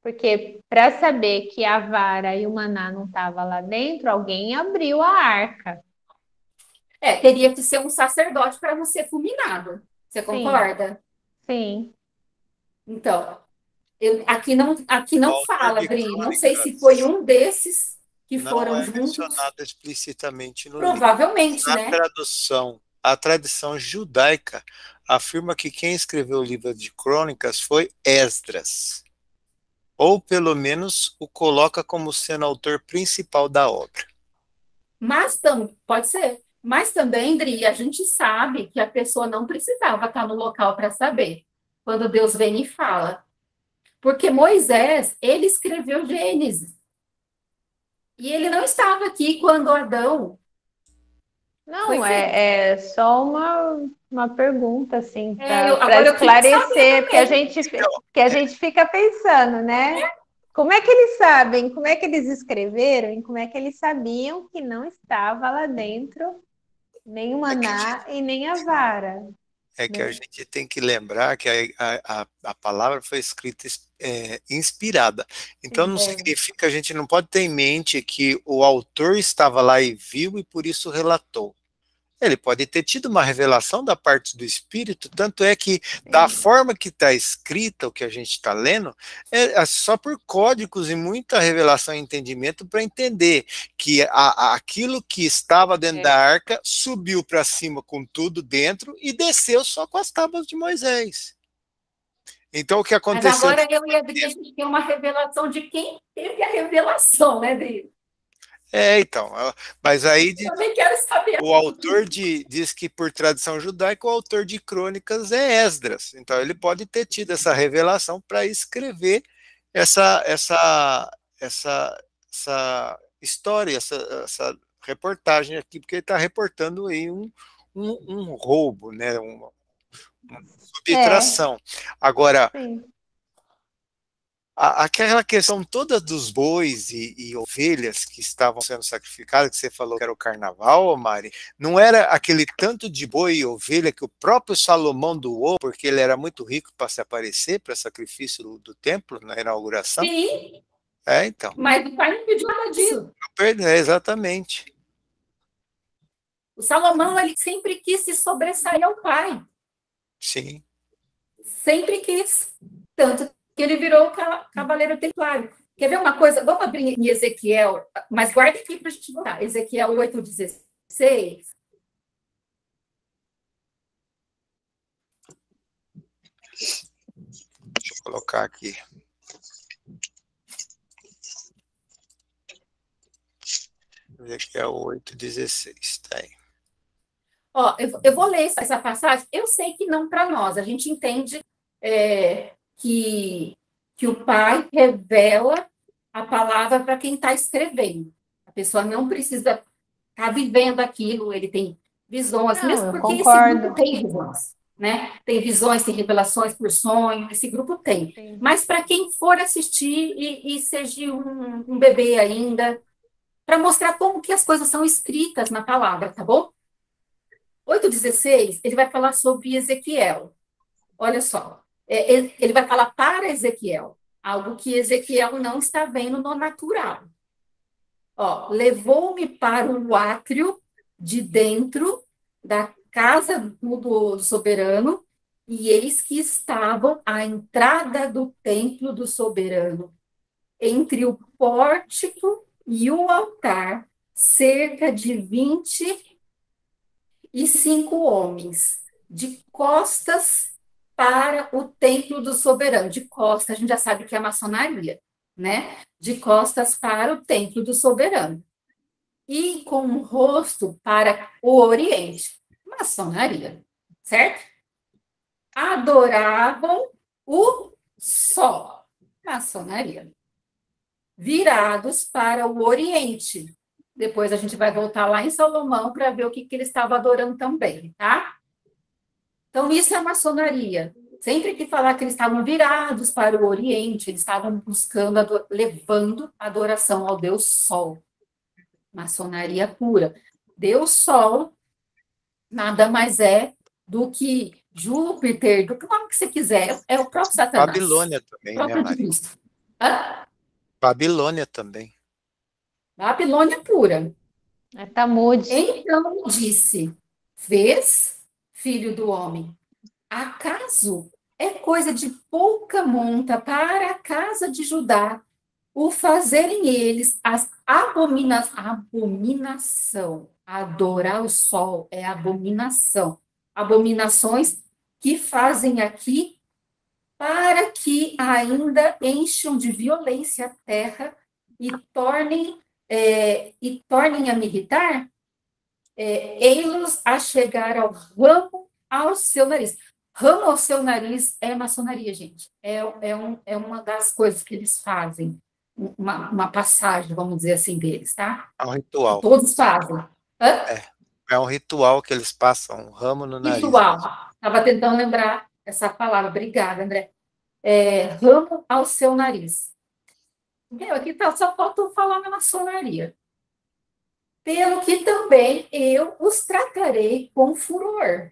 Porque para saber que a vara e o maná não estavam lá dentro, alguém abriu a arca. Teria que ser um sacerdote para não ser fulminado. Você concorda? Sim. Então, aqui não fala, Bri. Não sei se foi um desses que foram juntos. Não é mencionado explicitamente no Provavelmente, livro. né? A tradição judaica afirma que quem escreveu o livro de Crônicas foi Esdras. Ou, pelo menos, o coloca como sendo autor principal da obra. Pode ser. Mas também, Dri, a gente sabe que a pessoa não precisava estar no local para saber. Quando Deus vem e fala. Porque Moisés, ele escreveu Gênesis. E ele não estava aqui quando Adão. Não, é só uma pergunta, assim, para esclarecer, porque a gente fica pensando, né? Como é que eles sabem? Como é que eles escreveram? E como é que eles sabiam que não estava lá dentro nem o maná e nem a vara? Que a gente tem que lembrar que a palavra foi escrita inspirada. Então não significa, a gente não pode ter em mente que o autor estava lá e viu e por isso relatou. Ele pode ter tido uma revelação da parte do Espírito, tanto é que, da forma que está escrita, o que a gente está lendo, é só por códigos e muita revelação e entendimento para entender que aquilo que estava dentro da arca subiu para cima com tudo dentro e desceu só com as tábuas de Moisés. Então, o que aconteceu... Mas agora eu e a Adri, a gente tem uma revelação de quem teve a revelação, né, Adri? Então, mas aí também quero saber. O autor diz que, por tradição judaica, o autor de crônicas é Esdras. Então, ele pode ter tido essa revelação para escrever essa história, essa reportagem aqui, porque ele está reportando aí um roubo, né? subtração. Agora, Sim. aquela questão toda dos bois e ovelhas que estavam sendo sacrificadas, que você falou que era o carnaval, ô Mari, não era aquele tanto de boi e ovelha que o próprio Salomão doou, porque ele era muito rico para se aparecer para sacrifício do templo na inauguração? Sim, Então. mas o pai não pediu nada disso. Exatamente. O Salomão, ele sempre quis se sobressair ao pai. Sim. Sempre quis. Tanto que ele virou o cavaleiro templário. Quer ver uma coisa? Vamos abrir em Ezequiel, mas guarda aqui para a gente voltar. Ezequiel 8,16. Deixa eu colocar aqui. Ezequiel 8,16. Tá aí. Ó, eu vou ler essa passagem. Eu sei que não para nós. A gente entende que o pai revela a palavra para quem está escrevendo. A pessoa não precisa estar vivendo aquilo, ele tem visões, Não, mesmo eu porque concordo. esse grupo tem visões, né? Tem visões, tem revelações por sonho, esse grupo tem. Sim. Mas para quem for assistir e seja um bebê ainda, para mostrar como que as coisas são escritas na palavra, tá bom? 8,16, ele vai falar sobre Ezequiel. Olha só, ele vai falar para Ezequiel, algo que Ezequiel não está vendo no natural. Ó, levou-me para o átrio de dentro da casa do soberano, e eis que estavam à entrada do templo do soberano, entre o pórtico e o altar, cerca de 25 homens, de costas para o templo do soberano. De costas, a gente já sabe que é a maçonaria, né? De costas para o templo do soberano. E com o rosto para o oriente. Maçonaria, certo? Adoravam o sol. Maçonaria. Virados para o oriente. Depois a gente vai voltar lá em Salomão para ver o que ele estava adorando também, tá? Então, isso é a maçonaria. Sempre que falar que eles estavam virados para o Oriente, eles estavam buscando, levando adoração ao Deus Sol. Maçonaria pura. Deus Sol nada mais é do que Júpiter, do que o nome que você quiser, é o próprio Satanás. Babilônia também, o próprio né, Mari? Cristo. Babilônia também. Babilônia pura. É Tamude. Então disse: vês, filho do homem, acaso é coisa de pouca monta para a casa de Judá o fazerem eles as abominação. Adorar o sol é abominação. Abominações que fazem aqui para que ainda encham de violência a terra e tornem a me irritar, ei-los a chegar ao ramo ao seu nariz. Ramo ao seu nariz é maçonaria, gente. É uma das coisas que eles fazem. Uma passagem, vamos dizer assim, deles, tá? É um ritual. Todos fazem. É um ritual que eles passam um ramo no nariz. Ritual. Estava tentando lembrar essa palavra. Obrigada, André. Ramo ao seu nariz. Meu, aqui só falta eu falar na maçonaria. Pelo que também eu os tratarei com furor.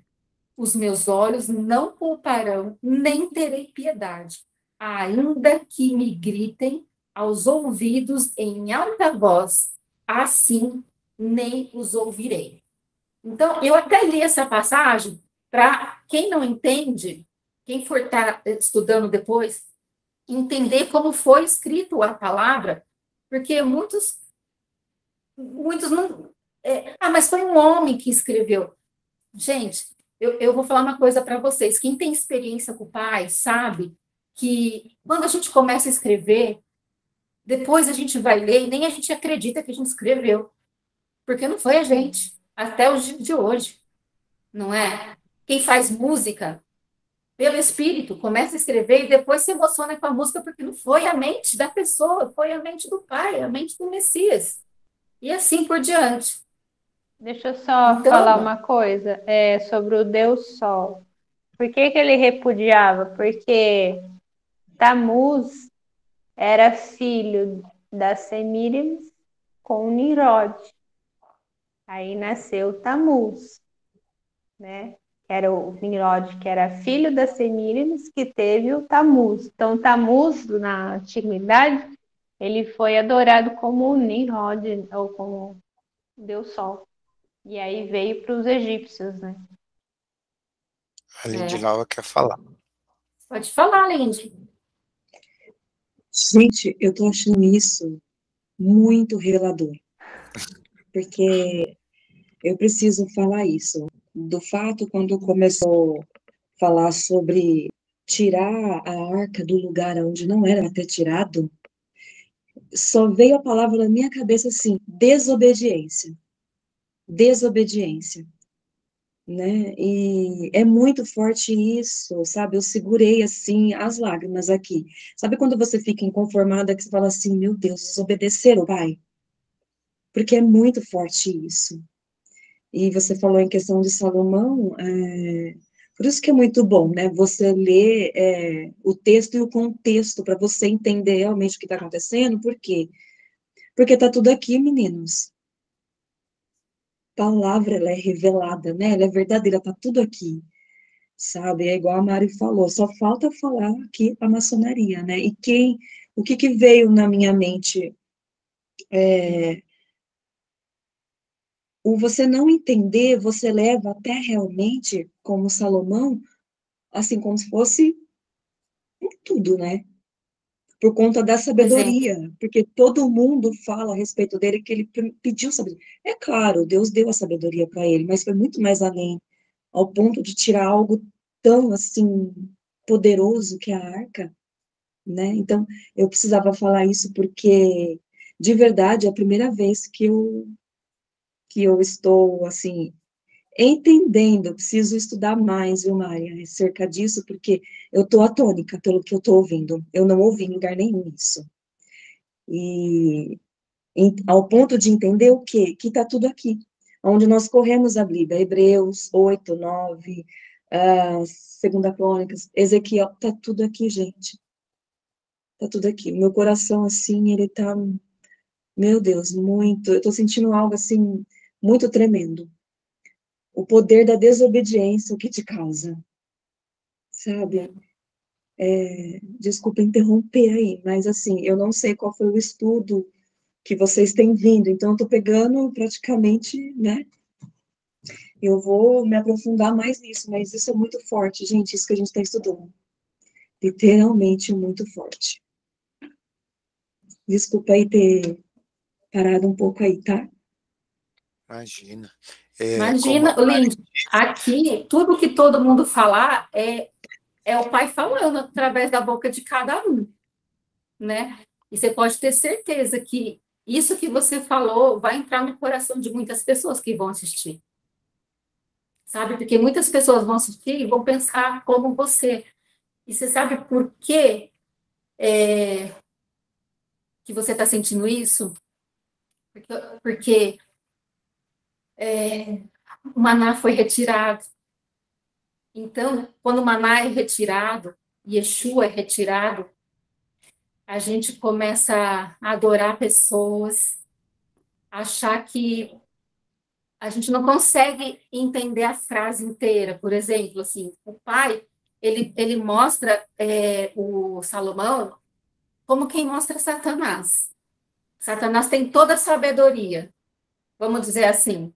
Os meus olhos não pouparão, nem terei piedade, ainda que me gritem aos ouvidos em alta voz, assim nem os ouvirei. Então, eu até li essa passagem para quem não entende, quem for estar estudando depois, entender como foi escrito a palavra, porque muitos não... mas foi um homem que escreveu. Gente, eu vou falar uma coisa para vocês. Quem tem experiência com o pai sabe que quando a gente começa a escrever, depois a gente vai ler e nem a gente acredita que a gente escreveu. Porque não foi a gente, até o dia de hoje. Não é? Quem faz música, pelo espírito, começa a escrever e depois se emociona com a música porque não foi a mente da pessoa, foi a mente do pai, a mente do Messias. E assim por diante. Deixa eu só falar uma coisa sobre o Deus Sol. Por que que ele repudiava? Porque Tamuz era filho da Semíramis com Nimrod. Aí nasceu Tamuz, né? Era o Nimrod, que era filho da Semíramis, que teve o Tamuz. Então, Tamuz, na antiguidade, ele foi adorado como Nimrod, ou como Deus Sol. E aí veio para os egípcios, né? A Lindy Laura quer falar. Pode falar, Lindy. Gente, eu tô achando isso muito revelador, porque eu preciso falar isso. Do fato, quando começou a falar sobre tirar a arca do lugar onde não era para ter tirado, só veio a palavra na minha cabeça assim: desobediência. Desobediência. Né? E é muito forte isso, sabe? Eu segurei assim as lágrimas aqui. Sabe quando você fica inconformada que você fala assim, meu Deus, desobedeceram, pai? Porque é muito forte isso. E você falou em questão de Salomão, por isso que é muito bom, né? Você ler o texto e o contexto para você entender realmente o que está acontecendo. Por quê? Porque tá tudo aqui, meninos. Palavra, ela é revelada, né? Ela é verdadeira, tá tudo aqui. Sabe, é igual a Mari falou, só falta falar aqui a maçonaria, né? E o que que veio na minha mente? O você não entender, você leva até realmente, como Salomão, assim, como se fosse tudo, né? Por conta da Um exemplo. sabedoria, porque todo mundo fala a respeito dele que ele pediu sabedoria. É claro, Deus deu a sabedoria para ele, mas foi muito mais além, ao ponto de tirar algo tão, assim, poderoso que a arca, né? Então, eu precisava falar isso porque, de verdade, é a primeira vez que eu estou, assim, entendendo, eu preciso estudar mais, viu, Maria, acerca disso, porque eu estou atônica pelo que eu estou ouvindo. Eu não ouvi em lugar nenhum isso. E ao ponto de entender o quê? Que está tudo aqui, onde nós corremos a Bíblia, Hebreus 8, 9, 2 Crônicas, Ezequiel, está tudo aqui, gente. Tá tudo aqui. Meu coração, assim, ele tá, meu Deus, muito. Eu tô sentindo algo, assim, muito tremendo. O poder da desobediência, o que te causa, sabe? Desculpa interromper aí, mas, assim, eu não sei qual foi o estudo que vocês têm vindo, então eu tô pegando praticamente, né? Eu vou me aprofundar mais nisso, mas isso é muito forte, gente, isso que a gente tá estudando. Literalmente muito forte. Desculpa aí ter parado um pouco aí, tá? Imagina. Como Imagina, a Mari Lindy, aqui, tudo que todo mundo falar é o pai falando através da boca de cada um, né? E você pode ter certeza que isso que você falou vai entrar no coração de muitas pessoas que vão assistir, sabe? Porque muitas pessoas vão assistir e vão pensar como você. E você sabe por quê que você está sentindo isso? Porque o maná foi retirado. Então, quando o maná é retirado, Yeshua é retirado, a gente começa a adorar pessoas, achar que a gente não consegue entender a frase inteira. Por exemplo, assim, o pai, ele mostra o Salomão como quem mostra Satanás. Satanás tem toda a sabedoria, vamos dizer assim,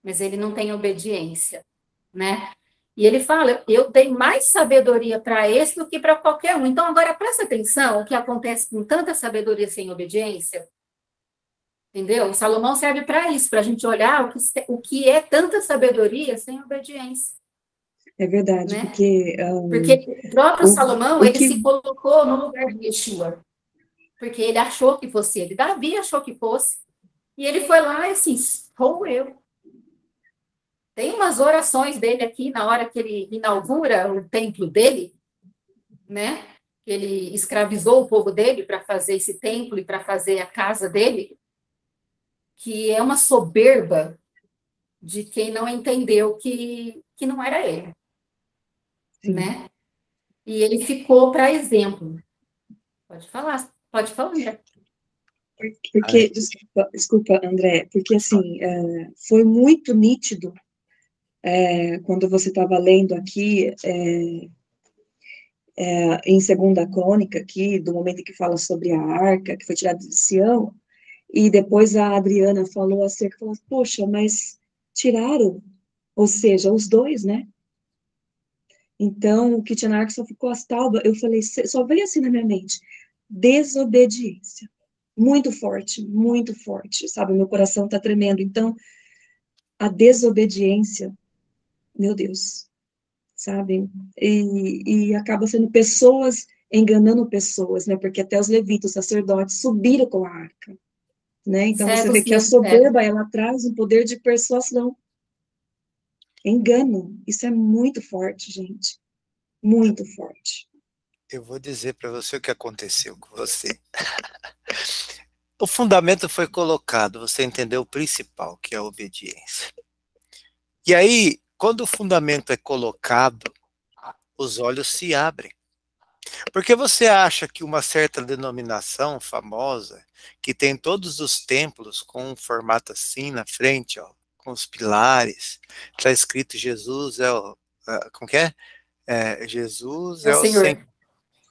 mas ele não tem obediência, né? E ele fala, eu dei mais sabedoria para esse do que para qualquer um. Então, agora, presta atenção o que acontece com tanta sabedoria sem obediência, entendeu? O Salomão serve para isso, para a gente olhar o que é tanta sabedoria sem obediência, É verdade, né? porque Porque o próprio Salomão, o ele que se colocou no lugar de Yeshua, porque ele achou que fosse ele. Davi achou que fosse, e ele foi lá e assim, sou eu. Tem umas orações dele aqui, na hora que ele inaugura o templo dele, né? Ele escravizou o povo dele para fazer esse templo e para fazer a casa dele, que é uma soberba de quem não entendeu que não era ele. né? E ele ficou para exemplo. Pode falar, André. Porque, desculpa, André, porque assim, foi muito nítido, quando você estava lendo aqui, em Segunda Crônica, aqui, do momento em que fala sobre a arca, que foi tirada de Sião, e depois a Adriana falou acerca, falou, poxa, mas tiraram, ou seja, os dois, né? Então, o que tinha na arca só ficou as tábuas, eu falei, só veio assim na minha mente, desobediência, muito forte, sabe, meu coração tá tremendo, então, a desobediência, meu Deus, sabe, e acaba sendo pessoas enganando pessoas, né, porque até os levitas, os sacerdotes, subiram com a arca, né, então você Cegos vê que a mesmo, cegos. soberba, ela traz um poder de persuasão, engano, isso é muito forte, gente, muito forte. Eu vou dizer para você o que aconteceu com você. O fundamento foi colocado, você entendeu o principal, que é a obediência. E aí, quando o fundamento é colocado, os olhos se abrem. Porque você acha que uma certa denominação famosa, que tem todos os templos com um formato assim na frente, ó, com os pilares, está escrito Jesus é o... Como que é? Jesus É o é o Senhor. Senhor.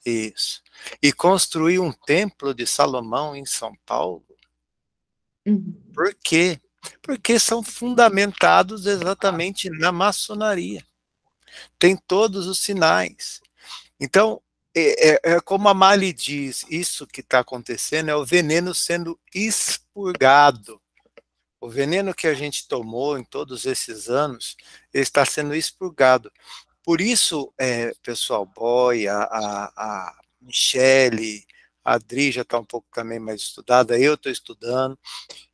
Isso. E construiu um templo de Salomão em São Paulo. Por quê? Porque são fundamentados exatamente na maçonaria. Tem todos os sinais. Então, como a Mali diz, isso que está acontecendo é o veneno sendo expurgado. O veneno que a gente tomou em todos esses anos está sendo expurgado. Por isso, pessoal, Boy, a Michele, a Adri já está um pouco também mais estudada, eu estou estudando,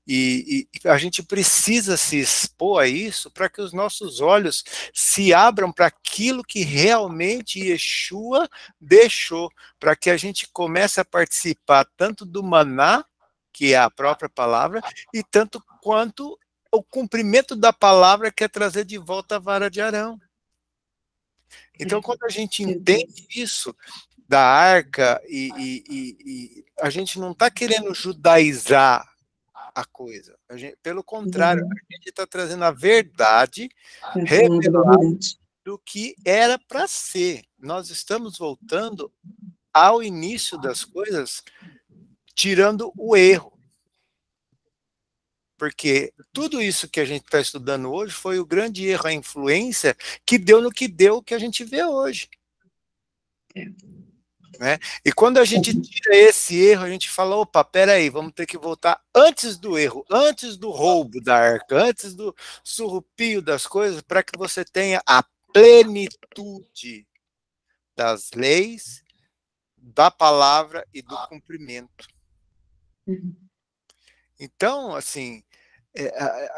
e a gente precisa se expor a isso para que os nossos olhos se abram para aquilo que realmente Yeshua deixou, para que a gente comece a participar tanto do maná, que é a própria palavra, e tanto quanto o cumprimento da palavra, que é trazer de volta a vara de Arão. Então, quando a gente entende isso da arca, e a gente não está querendo judaizar a coisa, pelo contrário, a gente está trazendo a verdade revelada do que era para ser. Nós estamos voltando ao início das coisas, tirando o erro. Porque tudo isso que a gente está estudando hoje foi o grande erro, a influência que deu no que deu, que a gente vê hoje. Né? E quando a gente tira esse erro, a gente fala, opa, peraí, vamos ter que voltar antes do erro, antes do roubo da arca, antes do surrupio das coisas, para que você tenha a plenitude das leis, da palavra e do cumprimento. Então, assim,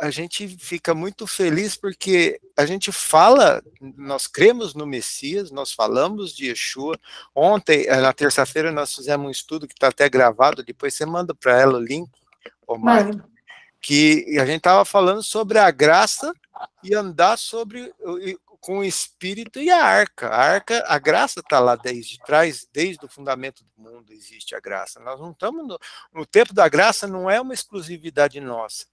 a gente fica muito feliz porque a gente fala, nós cremos no Messias, nós falamos de Yeshua. Ontem, na terça-feira, nós fizemos um estudo que está até gravado, depois você manda para ela o link, Mark, que a gente estava falando sobre a graça e andar com o Espírito e a arca. A graça está lá desde trás, desde o fundamento do mundo existe a graça. Nós não estamos no tempo da graça, não é uma exclusividade nossa.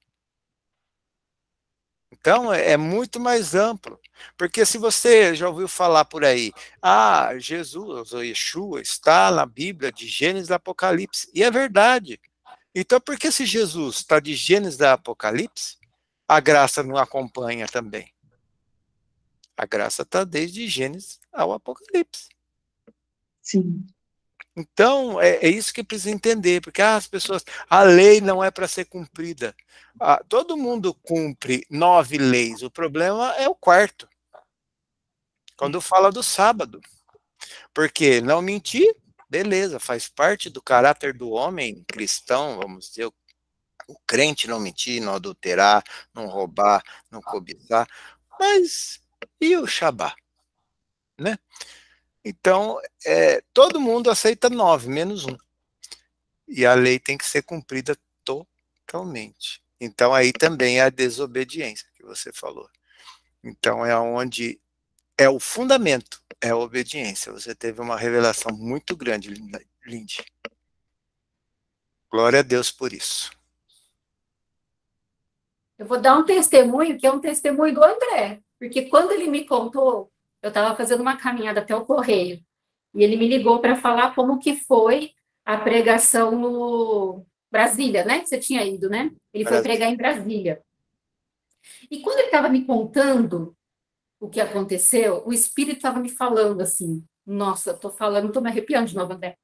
Então, é muito mais amplo, porque se você já ouviu falar por aí, Jesus, ou Yeshua, está na Bíblia de Gênesis e Apocalipse, e é verdade. Então, por que se Jesus está de Gênesis e Apocalipse, a graça não acompanha também? A graça está desde Gênesis ao Apocalipse. Sim. Então, é isso que precisa entender, porque as pessoas, a lei não é para ser cumprida. Todo mundo cumpre 9 leis, o problema é o quarto. Quando fala do sábado. Porque não mentir, beleza, faz parte do caráter do homem cristão, vamos dizer, o crente não mentir, não adulterar, não roubar, não cobiçar, mas e o Shabá? Né? Então, todo mundo aceita 9, menos 1. E a lei tem que ser cumprida totalmente. Então, aí também é a desobediência que você falou. Então, é onde é o fundamento, é a obediência. Você teve uma revelação muito grande, Lindy. Glória a Deus por isso. Eu vou dar um testemunho, que é um testemunho do André, porque quando ele me contou, eu estava fazendo uma caminhada até o correio, e ele me ligou para falar como que foi a pregação no Brasília, né? Você tinha ido, né? Ele foi pregar em Brasília. E quando ele estava me contando o que aconteceu, o Espírito estava me falando assim, nossa, estou falando, estou me arrepiando de novo, André.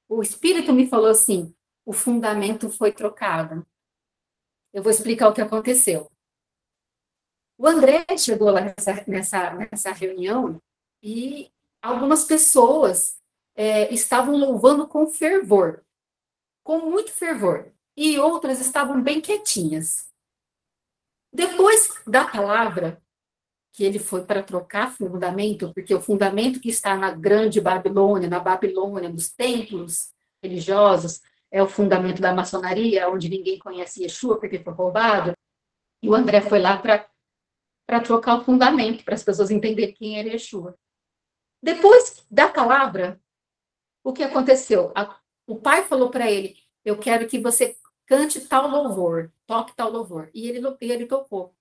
O Espírito me falou assim, o fundamento foi trocado. Eu vou explicar o que aconteceu. O André chegou lá nessa reunião e algumas pessoas estavam louvando com fervor, com muito fervor, e outras estavam bem quietinhas. Depois da palavra, que ele foi para trocar fundamento, porque o fundamento que está na grande Babilônia, na Babilônia, nos templos religiosos, é o fundamento da maçonaria, onde ninguém conhece Yeshua porque foi roubado, e o André foi lá para trocar o fundamento, para as pessoas entenderem quem era Yeshua. Depois da palavra, o que aconteceu? O pai falou para ele, eu quero que você cante tal louvor, toque tal louvor. E ele tocou.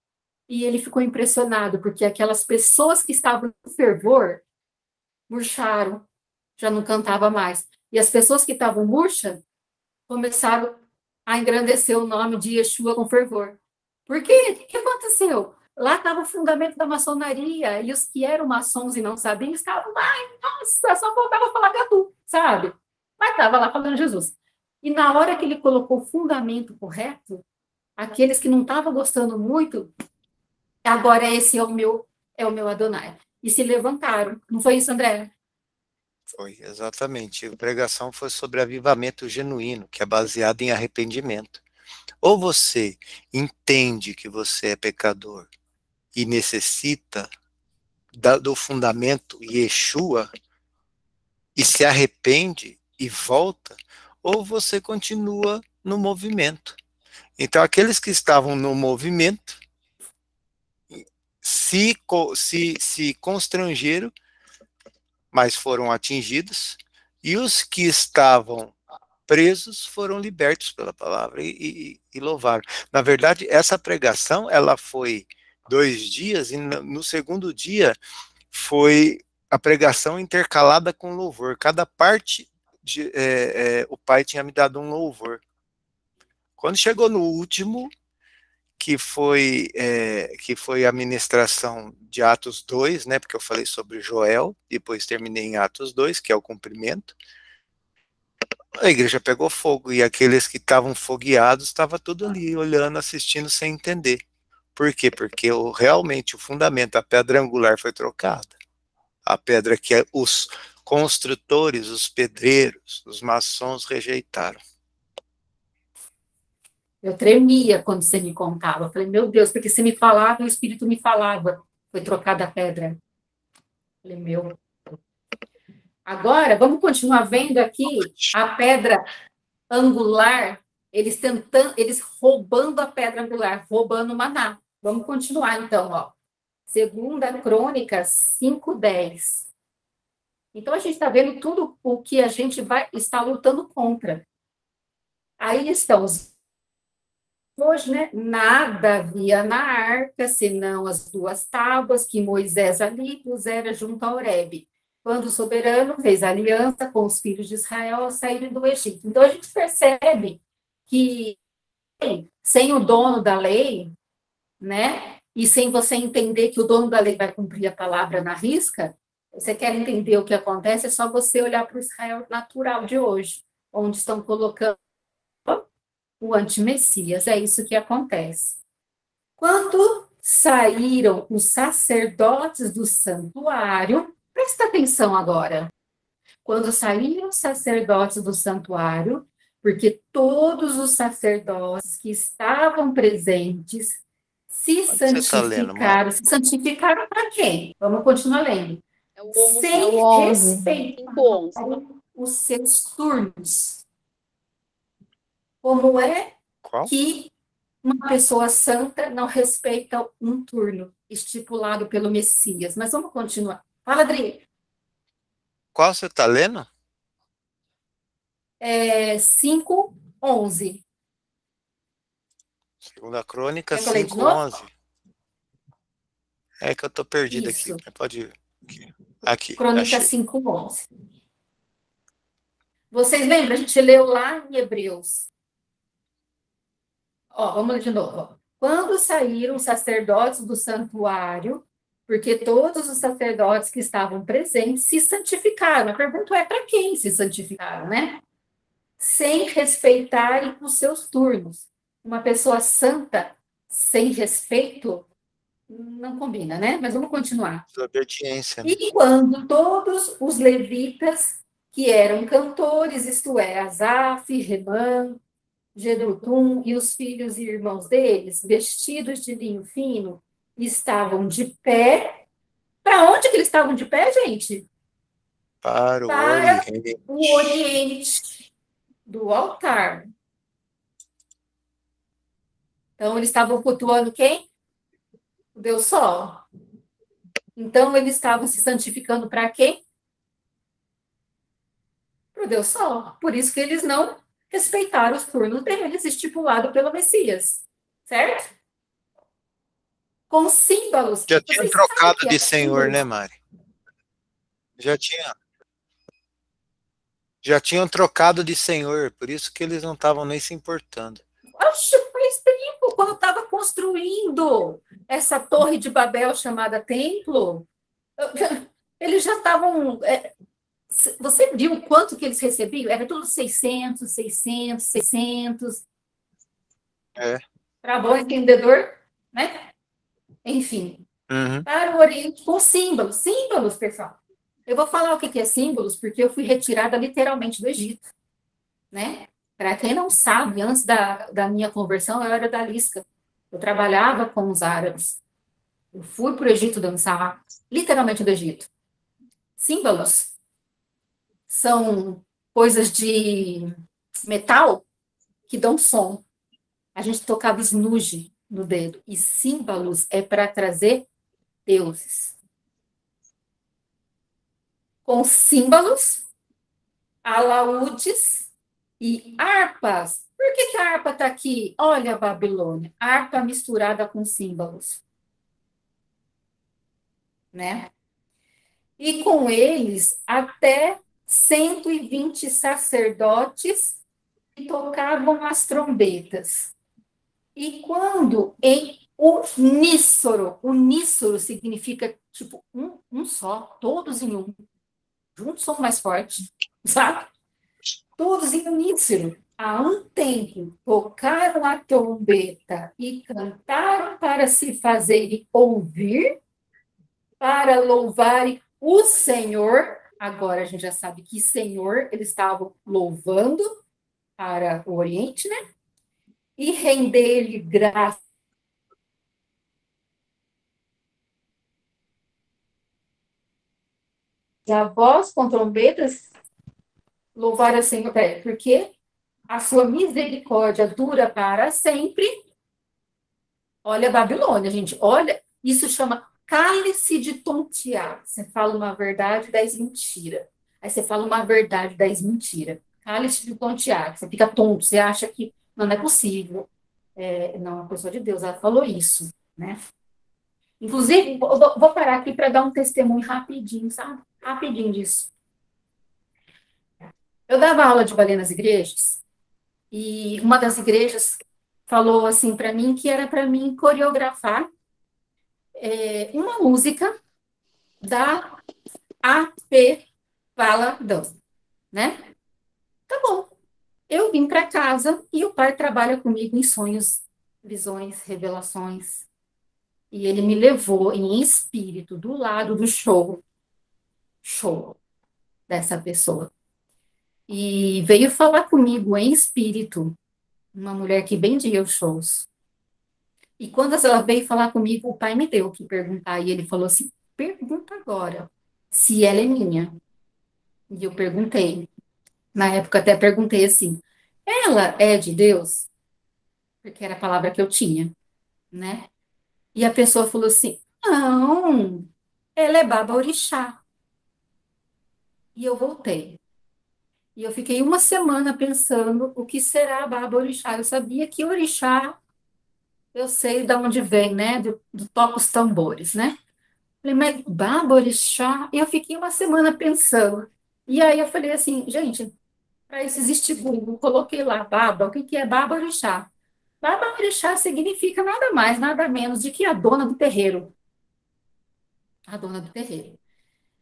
E ele ficou impressionado, porque aquelas pessoas que estavam no fervor murcharam, já não cantava mais. E as pessoas que estavam murchas começaram a engrandecer o nome de Yeshua com fervor. Por quê? O que aconteceu? Lá estava o fundamento da maçonaria, e os que eram maçons e não sabiam estavam lá, nossa, só faltava falar gatu, sabe? Mas estava lá falando Jesus. E na hora que ele colocou o fundamento correto, aqueles que não estavam gostando muito, agora esse é o meu Adonai. E se levantaram. Não foi isso, André? Foi, exatamente. A pregação foi sobre avivamento genuíno, que é baseado em arrependimento. Ou você entende que você é pecador e necessita do fundamento Yeshua e se arrepende e volta, ou você continua no movimento. Então, aqueles que estavam no movimento se constrangeram, mas foram atingidos, e os que estavam presos foram libertos pela palavra e louvaram. Na verdade, essa pregação, ela foi 2 dias, e no segundo dia foi a pregação intercalada com louvor. Cada parte, o pai tinha me dado um louvor. Quando chegou no último, que foi a ministração de Atos 2, né, porque eu falei sobre Joel, depois terminei em Atos 2, que é o cumprimento, a igreja pegou fogo, e aqueles que estavam fogueados, estavam tudo ali, olhando, assistindo, sem entender. Por quê? Porque realmente o fundamento, a pedra angular foi trocada. A pedra que os construtores, os pedreiros, os maçons rejeitaram. Eu tremia quando você me contava. Eu falei, meu Deus, porque você me falava e o Espírito me falava. Foi trocada a pedra. Eu falei, meu. Agora, vamos continuar vendo aqui a pedra angular, eles roubando a pedra angular, roubando o maná. Vamos continuar, então, ó. 2 Crônicas 5:10. Então, a gente está vendo tudo o que a gente está lutando contra. Aí estão hoje, né? Nada havia na arca, senão as 2 tábuas que Moisés ali pusera junto a Horebe, quando o soberano fez aliança com os filhos de Israel ao saírem do Egito. Então, a gente percebe que sem o dono da lei, né? E sem você entender que o dono da lei vai cumprir a palavra na risca, você quer entender o que acontece, é só você olhar para o Israel natural de hoje, onde estão colocando o antimessias. É isso que acontece. Quando saíram os sacerdotes do santuário, presta atenção agora. Quando saíram os sacerdotes do santuário, porque todos os sacerdotes que estavam presentes se santificaram. Se santificaram para quê? Vamos continuar lendo. Sem respeitar os seus turnos. Como é que uma pessoa santa não respeita um turno estipulado pelo Messias. Mas vamos continuar. Fala, Adri. Qual você está lendo? 5:11. Segunda Crônica Quer que eu leia de novo? 5:11. É que eu tô perdido aqui. Isso. Pode ir. Aqui, Crônica achei. 5:11. Vocês lembram? A gente leu lá em Hebreus. Vamos ler de novo. Quando saíram os sacerdotes do santuário, porque todos os sacerdotes que estavam presentes se santificaram. A pergunta é para quem se santificaram, né? Sem respeitarem os seus turnos. Uma pessoa santa sem respeito não combina, né? Mas vamos continuar. Obediência, né? E quando todos os levitas, que eram cantores, isto é, Asaf, Remã, Jedutum e os filhos e irmãos deles, vestidos de linho fino, estavam de pé. Para onde que eles estavam de pé, gente? Para o Para Oriente. o oriente do altar. Então, eles estavam cultuando quem? O Deus Sol. Então, eles estavam se santificando para quem? Para o Deus Sol. Por isso que eles não respeitaram os turnos deles, estipulado pelo Messias. Certo? Com símbolos. Já tinham trocado de senhor, símbolos? né, Mari? Já tinham trocado de senhor, por isso que eles não estavam nem se importando. Acho que faz tempo, quando estava construindo essa torre de Babel chamada templo, eles já estavam... Você viu quanto que eles recebiam? Era tudo 600, 600, 600. É. Para bom entendedor, né? Enfim, para o Oriente com símbolos. Símbolos, pessoal. Eu vou falar o que é símbolos, porque eu fui retirada literalmente do Egito, né? Para quem não sabe, antes da minha conversão, eu era odalisca. Eu trabalhava com os árabes. Eu fui para o Egito dançar, literalmente do Egito. Símbolos são coisas de metal que dão som. A gente tocava snuge no dedo. E símbolos é para trazer deuses. Com símbolos, alaúdes e harpas. Por que a harpa está aqui? Olha a Babilônia. Harpa misturada com símbolos. Né? E com eles, até 120 sacerdotes que tocavam as trombetas. E quando em uníssoro significa tipo um só, todos em um. Juntos são mais fortes, sabe? Todos em uníssono. A um tempo, tocaram a trombeta e cantaram para se fazerem ouvir, para louvarem o Senhor. Agora a gente já sabe que Senhor eles estavam louvando para o Oriente, né? E render-lhe graça. A voz com trombetas louvar ao Senhor, porque a sua misericórdia dura para sempre. Olha a Babilônia, gente. Olha, isso chama cálice de tontear. Você fala uma verdade, 10 mentira. Aí você fala uma verdade, 10 mentira. Cálice de tontear. Você fica tonto, você acha que não é possível. Não, a pessoa de Deus, ela falou isso, né? Inclusive, vou parar aqui para dar um testemunho rapidinho, sabe? Rapidinho disso. Eu dava aula de balé nas igrejas, e uma das igrejas falou assim para mim que era para mim coreografar uma música da AP Valadão, né? Tá bom. Eu vim para casa e o pai trabalha comigo em sonhos, visões, revelações. E ele me levou em espírito do lado do show dessa pessoa. E veio falar comigo em espírito, uma mulher que vendia os shows. E quando ela veio falar comigo, o pai me deu o que perguntar. E ele falou assim: pergunta agora se ela é minha. E eu perguntei. Na época, até perguntei assim: ela é de Deus? porque era a palavra que eu tinha, né? E a pessoa falou assim, não, ela é Baba Orixá. E eu voltei. E eu fiquei uma semana pensando o que será a Baba Orixá. Eu sabia que Orixá, eu sei de onde vem, né? Do toca os tambores, né? Falei, mas Baba Orixá? E eu fiquei uma semana pensando. E aí eu falei assim, gente, para isso existe Google. Coloquei lá, Baba, o que que é Baba Orixá? Baba Orixá significa nada mais, nada menos de que a dona do terreiro. A dona do terreiro.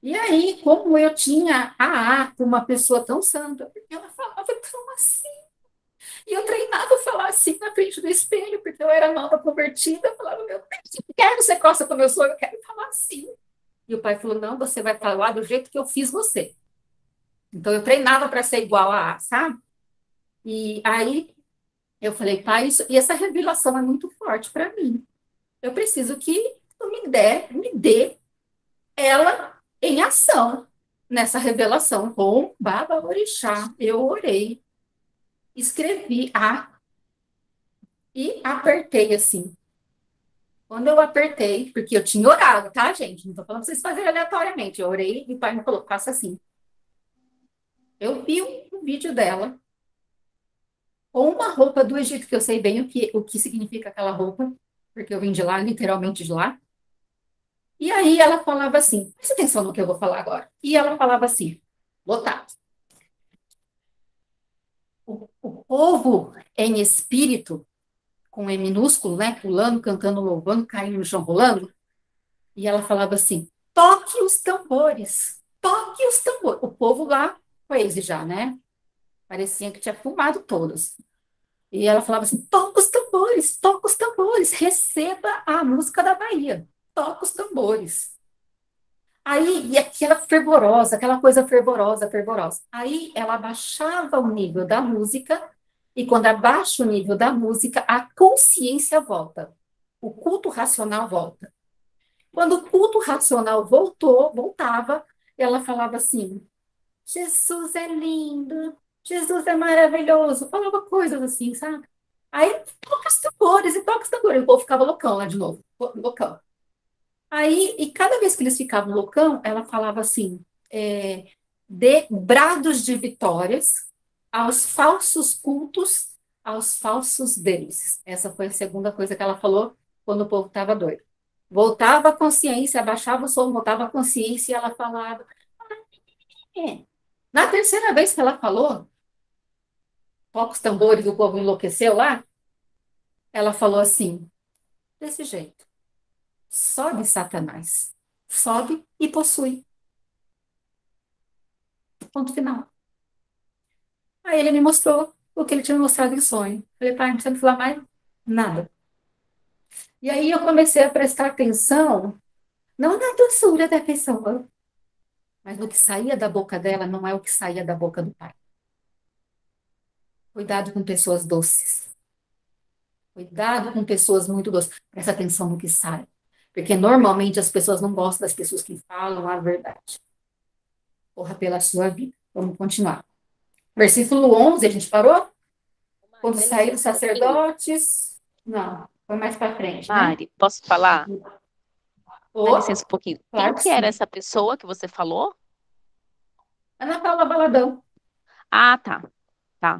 E aí, como eu tinha a ata, uma pessoa tão santa, porque ela falava tão assim. E eu treinava a falar assim na frente do espelho, porque eu era nova convertida. Eu falava, meu Deus, eu quero ser costa como eu sou, eu quero falar assim. E o pai falou, não, você vai falar do jeito que eu fiz você. Então, eu treinava para ser igual a, sabe? E aí, eu falei, pai, e essa revelação é muito forte para mim. Eu preciso que tu me dê ela em ação nessa revelação com Baba Orixá. Eu orei, escrevi e apertei assim. Quando eu apertei, porque eu tinha orado, tá, gente? Não tô falando pra vocês fazerem aleatoriamente. Eu orei e o pai me falou, faça assim. Eu vi um vídeo dela com uma roupa do Egito, que eu sei bem o que significa aquela roupa, porque eu vim de lá, literalmente de lá. E aí ela falava assim, presta atenção no que eu vou falar agora. E ela falava assim, lotado. O povo em espírito, com E minúsculo, né? Pulando, cantando, louvando, caindo no chão, rolando. E ela falava assim, toque os tambores, toque os tambores. O povo lá, crazy já, né? Parecia que tinha fumado todos. E ela falava assim, toca os tambores, receba a música da Bahia, toca os tambores. Aí, e aquela fervorosa, aquela coisa fervorosa, fervorosa. Aí ela abaixava o nível da música, e quando abaixa o nível da música, a consciência volta. O culto racional volta. Quando o culto racional voltava, ela falava assim: Jesus é lindo, Jesus é maravilhoso. Falava coisas assim, sabe? Aí toca os tambores e toca os tambores. O povo ficava loucão lá de novo, loucão. Aí, e cada vez que eles ficavam loucão, ela falava assim, de brados de vitórias aos falsos cultos, aos falsos deuses. Essa foi a segunda coisa que ela falou quando o povo estava doido. Voltava a consciência, abaixava o som, voltava a consciência e ela falava. É. Na terceira vez que ela falou, toca os tambores, o povo enlouqueceu lá, ela falou assim, desse jeito, sobe Satanás, sobe e possui. Ponto final. Aí ele me mostrou o que ele tinha me mostrado em sonho. Falei, pai, não precisa me falar mais nada. E aí eu comecei a prestar atenção, não na doçura da pessoa, mas no que saía da boca dela não é o que saía da boca do pai. Cuidado com pessoas doces. Cuidado com pessoas muito doces. Presta atenção no que sai. Porque normalmente as pessoas não gostam das pessoas que falam a verdade. Corra pela sua vida. Vamos continuar. Versículo 11, a gente parou? Quando saíram os sacerdotes. Não, foi mais para frente, né? Mari, posso falar? Dá licença um pouquinho. Claro Quem que que era sim. essa pessoa que você falou? Ana Paula Baladão. Ah, tá. Tá.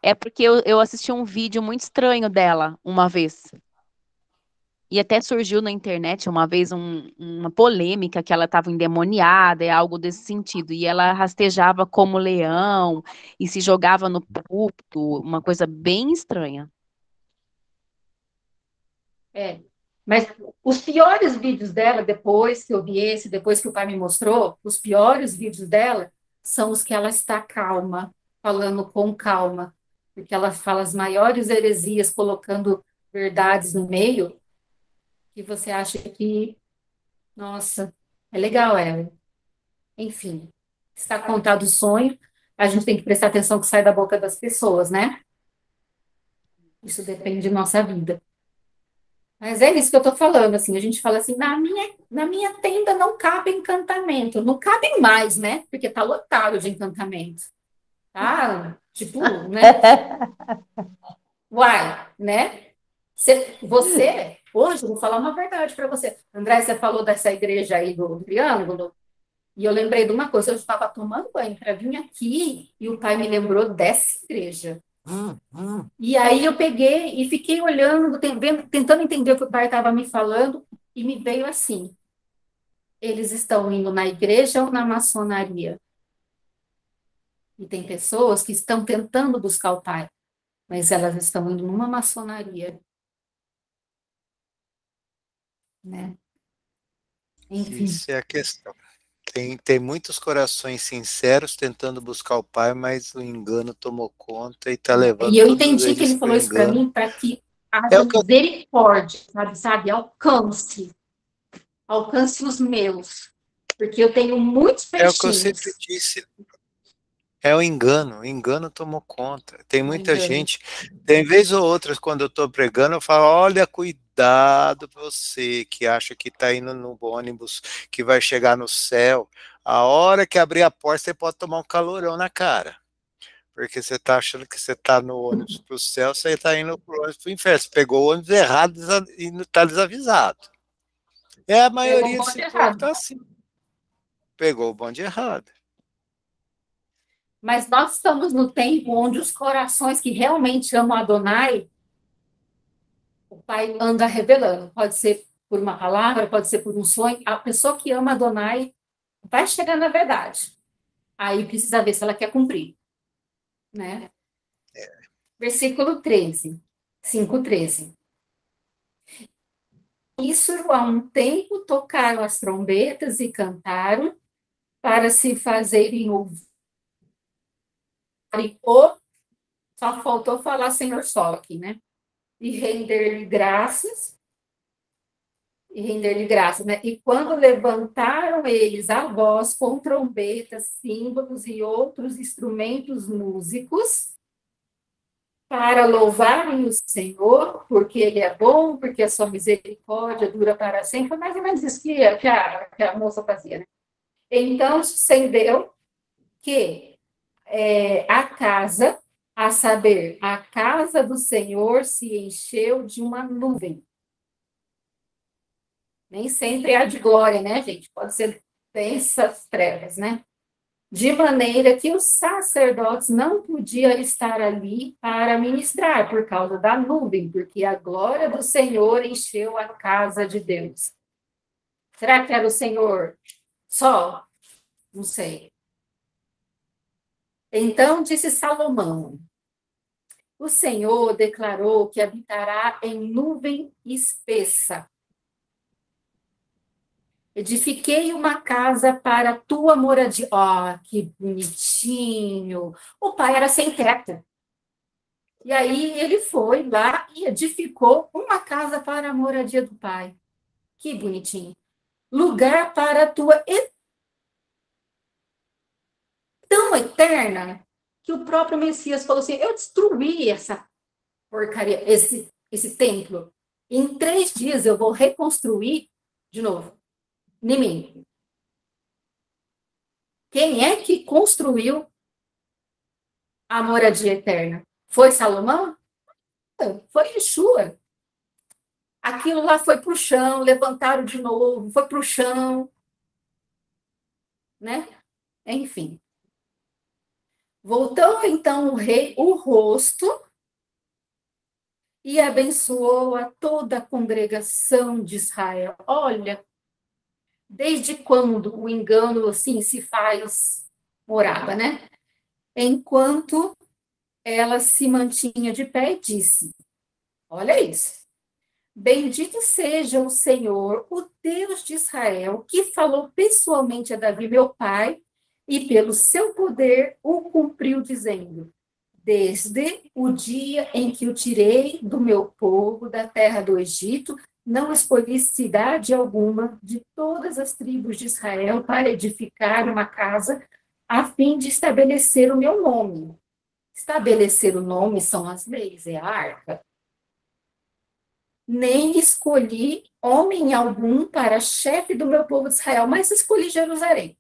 É porque eu assisti um vídeo muito estranho dela uma vez. E até surgiu na internet uma vez uma polêmica que ela estava endemoniada, é algo desse sentido. E ela rastejava como leão e se jogava no púlpito, uma coisa bem estranha. É. Mas os piores vídeos dela, depois que eu vi esse, depois que o pai me mostrou, os piores vídeos dela são os que ela está calma, falando com calma, porque ela fala as maiores heresias, colocando verdades no meio, que você acha que, nossa, é legal ela. Enfim, está contado o sonho, a gente tem que prestar atenção que sai da boca das pessoas, né? Isso depende de nossa vida. Mas é isso que eu tô falando, assim, a gente fala assim, na minha tenda não cabe encantamento, não cabe mais, né? Porque tá lotado de encantamento, tá? Tipo, né? Uai, né? Você, hoje, eu vou falar uma verdade para você. André, você falou dessa igreja aí do Triângulo, e eu lembrei de uma coisa, eu estava tomando banho para vir aqui, e o pai me lembrou dessa igreja. E aí eu peguei e fiquei olhando, tentando entender o que o pai estava me falando, e me veio assim: eles estão indo na igreja ou na maçonaria? E tem pessoas que estão tentando buscar o pai, mas elas estão indo numa maçonaria, né? Enfim. Isso é a questão. Tem muitos corações sinceros tentando buscar o Pai, mas o engano tomou conta e está levando E eu todos entendi que eles ele para o falou isso para engano. mim, para que É haja o que eu, misericórdia, sabe? Alcance os meus, porque eu tenho muitos é o que eu sempre peixinhos. disse. É o engano tomou conta. Tem Não muita engano. gente, tem vez ou outra, quando eu estou pregando, eu falo, olha, cuidado você que acha que está indo no ônibus, que vai chegar no céu. A hora que abrir a porta, você pode tomar um calorão na cara. Porque você está achando que você está no ônibus para o céu, você está indo para o ônibus para o inferno. Você pegou o ônibus errado e não está desavisado. É, a Pegou um maioria monte desse povo está errado. assim. Pegou o bonde errado. Mas nós estamos no tempo onde os corações que realmente amam Adonai, o Pai anda revelando. Pode ser por uma palavra, pode ser por um sonho. A pessoa que ama Adonai vai chegar na verdade. Aí precisa ver se ela quer cumprir, né? Versículo 13, 5:13. Isso, há um tempo, tocaram as trombetas e cantaram para se fazerem ouvir. Só faltou falar Senhor só aqui, né? E render-lhe graças, né? E quando levantaram eles a voz com trombetas, símbolos e outros instrumentos músicos, para louvarem o Senhor, porque Ele é bom, porque a sua misericórdia dura para sempre. Foi mais ou menos isso que a moça fazia, né? Então sucedeu que a casa, a saber, a casa do Senhor se encheu de uma nuvem. Nem sempre há de glória, né, gente? Pode ser densas trevas, né? De maneira que os sacerdotes não podiam estar ali para ministrar por causa da nuvem, porque a glória do Senhor encheu a casa de Deus. Será que era o Senhor só? Não sei. Então disse Salomão: o Senhor declarou que habitará em nuvem espessa. Edifiquei uma casa para a tua moradia. Ó, que bonitinho. O pai era sem teto. E aí ele foi lá e edificou uma casa para a moradia do pai. Que bonitinho. Lugar para a tua tão eterna, que o próprio Messias falou assim: eu destruí essa porcaria, esse templo. Em 3 dias eu vou reconstruir de novo. Em mim. Quem é que construiu a moradia eterna? Foi Salomão? Foi Yeshua. Aquilo lá foi para o chão, levantaram de novo, foi para o chão, né? Enfim. Voltou então o rei o rosto e abençoou a toda a congregação de Israel. Olha, desde quando o engano assim se faz morada, né? Enquanto ela se mantinha de pé e disse: olha isso. Bendito seja o Senhor, o Deus de Israel, que falou pessoalmente a Davi, meu pai, e pelo seu poder o cumpriu, dizendo: desde o dia em que o tirei do meu povo, da terra do Egito, não escolhi cidade alguma de todas as tribos de Israel para edificar uma casa, a fim de estabelecer o meu nome. Estabelecer o nome são as leis, é a arca. Nem escolhi homem algum para chefe do meu povo de Israel, mas escolhi Jerusalém,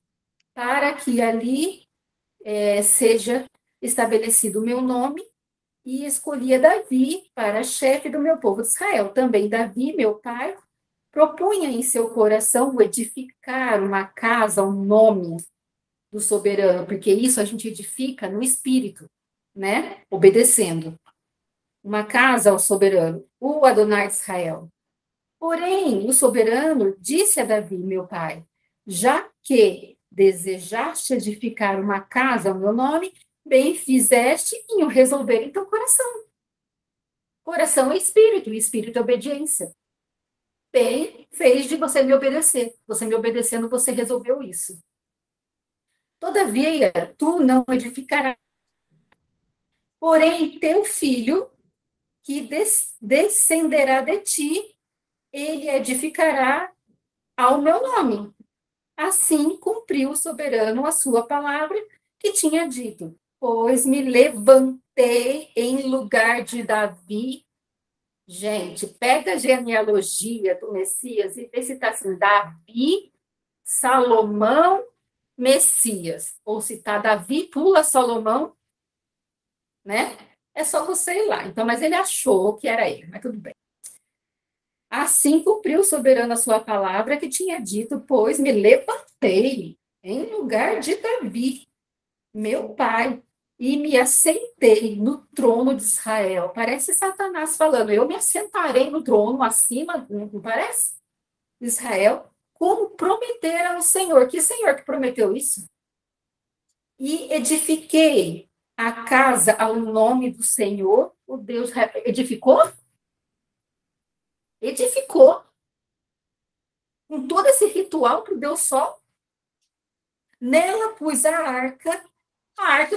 para que ali seja estabelecido o meu nome, e escolhia Davi para chefe do meu povo de Israel. Também Davi, meu pai, propunha em seu coração o edificar uma casa, um nome do soberano, porque isso a gente edifica no espírito, né? Obedecendo. Uma casa ao soberano, o Adonai de Israel. Porém, o soberano disse a Davi, meu pai, já que desejaste edificar uma casa ao meu nome, bem fizeste em o resolver em teu coração. Coração é espírito, e espírito é obediência. Bem fez de você me obedecer. Você me obedecendo, você resolveu isso. Todavia, tu não edificarás. Porém, teu filho, que descenderá de ti, ele edificará ao meu nome. Assim cumpriu o soberano a sua palavra que tinha dito, pois me levantei em lugar de Davi. Gente, pega a genealogia do Messias e vê se está assim, Davi, Salomão, Messias. Ou se está Davi, pula Salomão, né? É só você ir lá. Então, mas ele achou que era ele, mas tudo bem. Assim cumpriu o soberano a sua palavra que tinha dito, pois me levantei em lugar de Davi, meu pai, e me assentei no trono de Israel. Parece Satanás falando, eu me assentarei no trono acima, não parece? De Israel, como prometera o Senhor. Que Senhor que prometeu isso? E edifiquei a casa ao nome do Senhor, o Deus. Edificou? Edificou. Com todo esse ritual para o Deus Sol. Nela pus a arca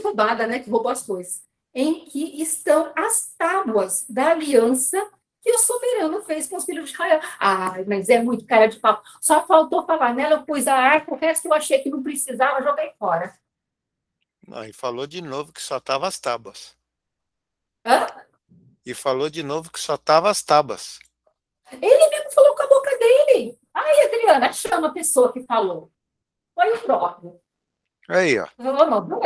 roubada, né? Que roubou as coisas. Em que estão as tábuas da aliança que o soberano fez com os filhos de Israel. Ai, mas é muito cara de pau. Só faltou falar, nela eu pus a arca, o resto eu achei que não precisava, joguei fora. Não, e falou de novo que só tava as tábuas. Hã? E falou de novo que só tava as tábuas. Ele mesmo falou com a boca dele. Aí, Adriana, chama a pessoa que falou. Foi o próprio. Aí, ó. Falou, não,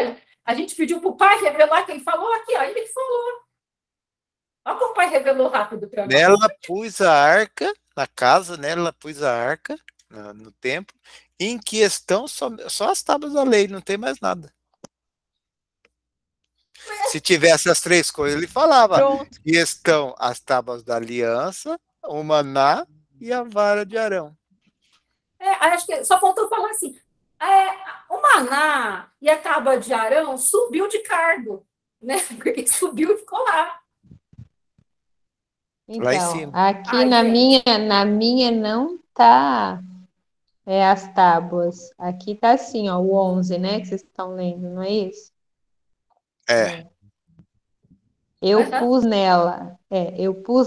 a gente pediu para o pai revelar quem falou aqui, ó. Ele falou. Olha como o pai revelou rápido para nós. Nela pus a arca, na casa, nela pus a arca, no templo, em que estão só as tábuas da lei, não tem mais nada. Se tivesse as três coisas, ele falava. Pronto. E estão as tábuas da aliança, o maná e a vara de Arão. Acho que só faltou falar assim. O maná e a tábua de Arão subiu de cargo, né? Porque subiu e ficou lá. Lá em Então, cima. aqui na minha não tá as tábuas. Aqui tá assim, ó, o 11, né, que vocês estão lendo, não é isso? É. Eu pus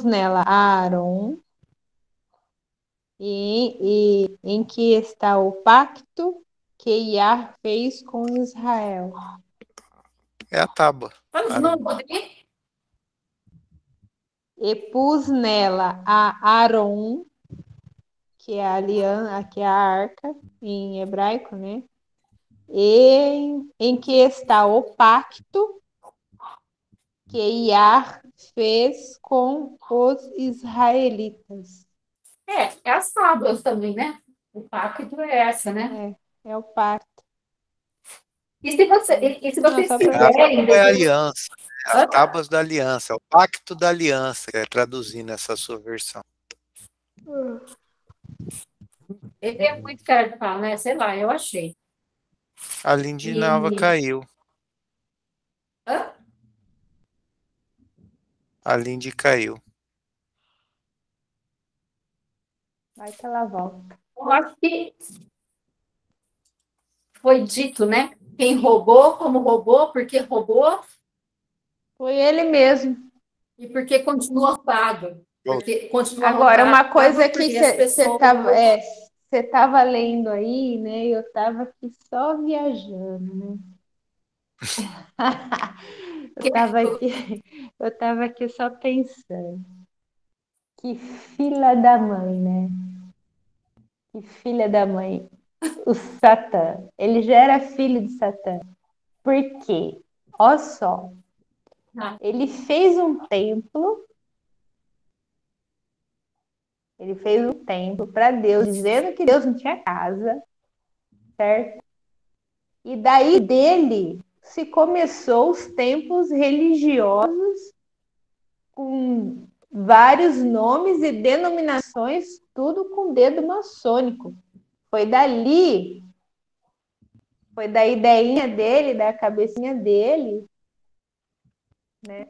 nela Aaron e em que está o pacto que Iar fez com Israel. É a tábua. Vamos não poder? E pus nela a Aaron, que é a aliança, que é a arca em hebraico, né? E em que está o pacto que Iar fez com os israelitas. É as tábuas também, né? O pacto é essa, né? É o pacto. E se vocês só pra- A quiserem... tábua é a aliança. As Hã? tábuas da aliança, é o pacto da aliança, que é traduzindo essa sua versão. Ele é muito cara de pau, né? Sei lá, eu achei. A Lindinalva caiu. Hã? A Lindy caiu. Vai que ela volta. Eu acho que foi dito, né? Quem roubou, como roubou, porque roubou Foi ele mesmo. e porque continua roubado. Porque continua Agora, uma roubado, coisa que porque as você pessoas... estava lendo aí, né? Eu estava aqui só viajando, né? Eu estava aqui só pensando. Que filha da mãe, né? Que filha da mãe. O Satã. Ele já era filho de Satã. Por quê? Olha só. Ele fez um templo. Ele fez um templo para Deus, dizendo que Deus não tinha casa, certo? E daí dele se começou os templos religiosos com vários nomes e denominações, tudo com dedo maçônico. Foi dali, foi da ideinha dele, da cabecinha dele, né?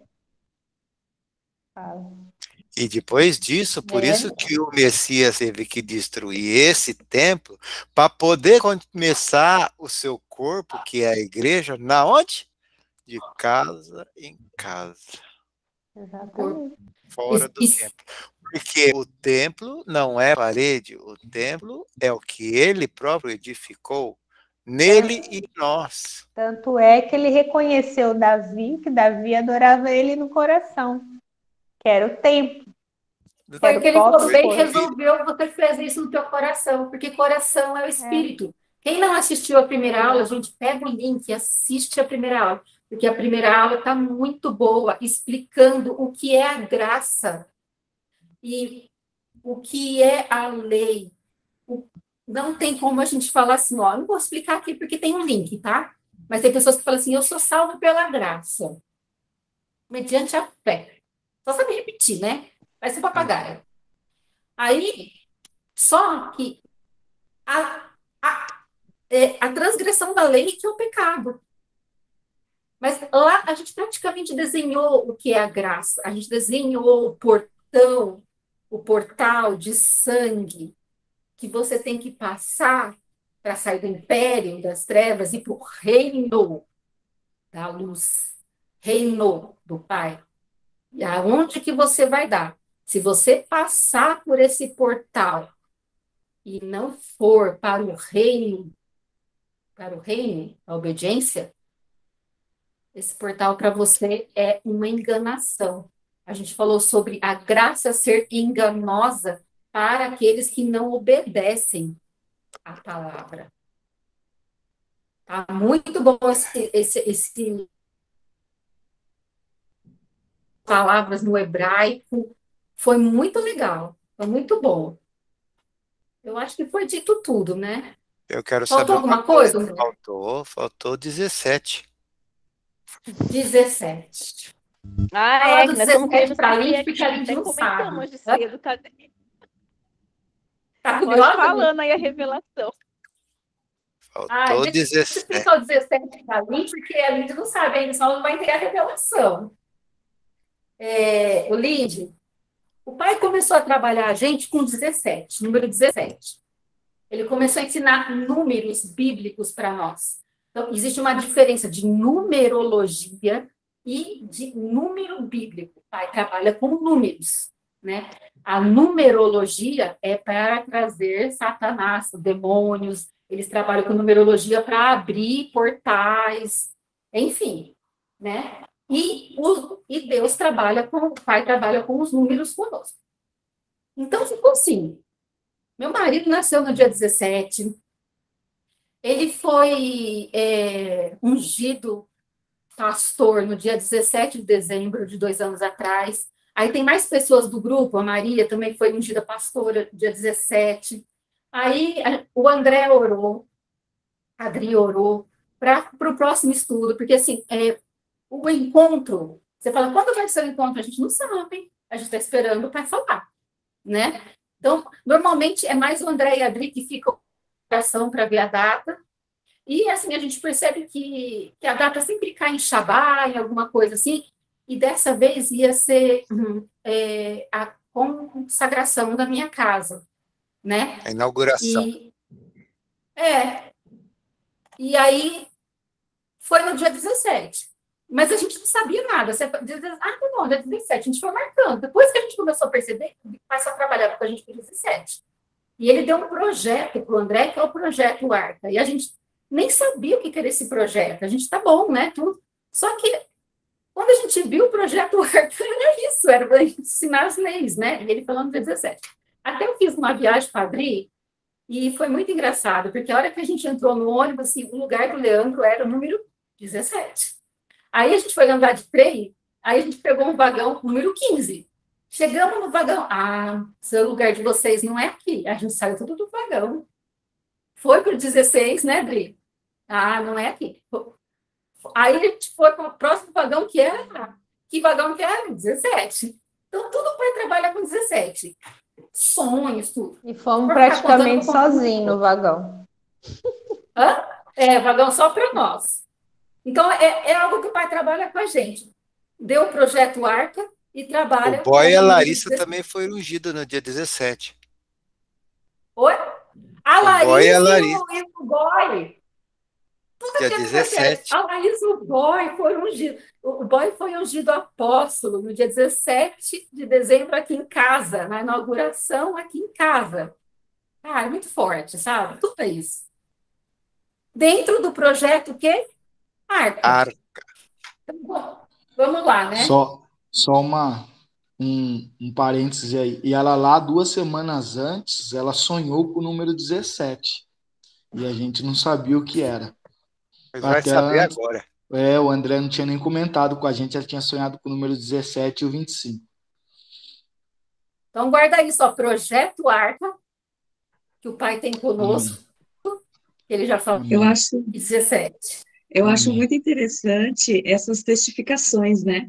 E depois disso, por isso que o Messias teve que destruir esse templo para poder começar o seu corpo, que é a igreja, na onde? De casa em casa. Exatamente. Fora do templo. Porque o templo não é parede, o templo é o que ele próprio edificou nele e nós. Tanto é que ele reconheceu Davi, que Davi adorava ele no coração, que era o templo. Foi que ele falou, bem, resolveu você fazer isso no teu coração, porque coração é o espírito. Quem não assistiu a primeira aula, a gente pega o link e assiste a primeira aula, porque a primeira aula está muito boa, explicando o que é a graça e o que é a lei. Não tem como a gente falar assim, ó, não vou explicar aqui porque tem um link, tá? Mas tem pessoas que falam assim, eu sou salvo pela graça, mediante a fé. Só sabe repetir, né? Vai ser papagaio. Aí, só que a transgressão da lei que é o pecado. Mas lá a gente praticamente desenhou o que é a graça. A gente desenhou o portão, o portal de sangue que você tem que passar para sair do império das trevas e para o reino da luz, reino do Pai. E aonde que você vai dar? Se você passar por esse portal e não for para o reino, a obediência, esse portal para você é uma enganação. A gente falou sobre a graça ser enganosa para aqueles que não obedecem à palavra. Tá muito bom esse palavras no hebraico. Foi muito legal, foi muito bom. Eu acho que foi dito tudo, né? Eu quero Faltou saber alguma coisa? Faltou 17. 17. Ah, é, que nós estamos querendo para saber mim, porque a gente não sabe. comentamos de cedo, cadê? Tá Pode curiosa? falando aí a revelação. Faltou Deixa eu 17. explicar o 17 para mim, porque a Lindy não sabe ainda, senão ela não vai ter a revelação. O Lindy, o pai começou a trabalhar a gente com 17, número 17. Ele começou a ensinar números bíblicos para nós. Então, existe uma diferença de numerologia e de número bíblico. O pai trabalha com números, né? A numerologia é para trazer Satanás, demônios. Eles trabalham com numerologia para abrir portais, enfim, né? E Deus trabalha o pai trabalha com os números conosco. Então, ficou assim. Meu marido nasceu no dia 17. Ele foi ungido pastor no dia 17 de dezembro de 2 anos atrás. Aí tem mais pessoas do grupo, a Maria também foi ungida pastora no dia 17. Aí o André orou, a Adri orou para o próximo estudo, porque assim, o encontro, você fala, quando vai ser o encontro? A gente não sabe, a gente está esperando para falar, né? Então, normalmente é mais o André e a Adri que ficam em oração para ver a data, e assim, a gente percebe que a data sempre cai em Shabá, em alguma coisa assim, e dessa vez ia ser a consagração da minha casa, né? A inauguração. E aí foi no dia 17. Mas a gente não sabia nada. Você diz, tá bom, dia 17, a gente foi marcando. Depois que a gente começou a perceber, o pai só trabalhava com a gente por 17. E ele deu um projeto para o André, que é o projeto Arca. E a gente nem sabia o que era esse projeto. A gente, tá bom, né? Tudo. Só que, quando a gente viu o projeto Arca, era isso, era para ensinar as leis, né? E ele falando dia 17. Até eu fiz uma viagem para Adri, e foi muito engraçado, porque a hora que a gente entrou no ônibus, assim, o lugar do Leandro era o número 17. Aí a gente foi andar de trem, Aí a gente pegou um vagão número 15. Chegamos no vagão. Ah, seu lugar de vocês não é aqui. A gente saiu tudo do vagão. Foi para o 16, né, Dri? Ah, não é aqui. Aí a gente foi para o próximo vagão, que era... Que vagão que era? 17. Então, tudo o pai trabalha com 17. Sonhos, tudo. E fomos praticamente sozinhos no vagão. Hã? Vagão só para nós. Então, é algo que o pai trabalha com a gente. Deu o projeto Arca e trabalha... O boy e a Larissa também foram ungidos no dia 17. Oi? A O boy e a Larissa Larissa. e o boy. Tudo Dia que 17. A Larissa e o boy foram ungidos. O boy foi ungido apóstolo no dia 17 de dezembro aqui em casa, na inauguração aqui em casa. Ah, é muito forte, sabe? Tudo é isso. Dentro do projeto o quê? Arca. Arca. Então, bom, vamos lá, né? Só um parêntese aí. E ela lá, 2 semanas antes, ela sonhou com o número 17. E a gente não sabia o que era. Mas vai Até saber antes, agora. o André não tinha nem comentado com a gente, ela tinha sonhado com o número 17 e o 25. Então, guarda isso, ó, projeto Arca, que o pai tem conosco, que ele já falou, Amém. Eu acho, 17. eu acho Amém. muito interessante essas testificações, né?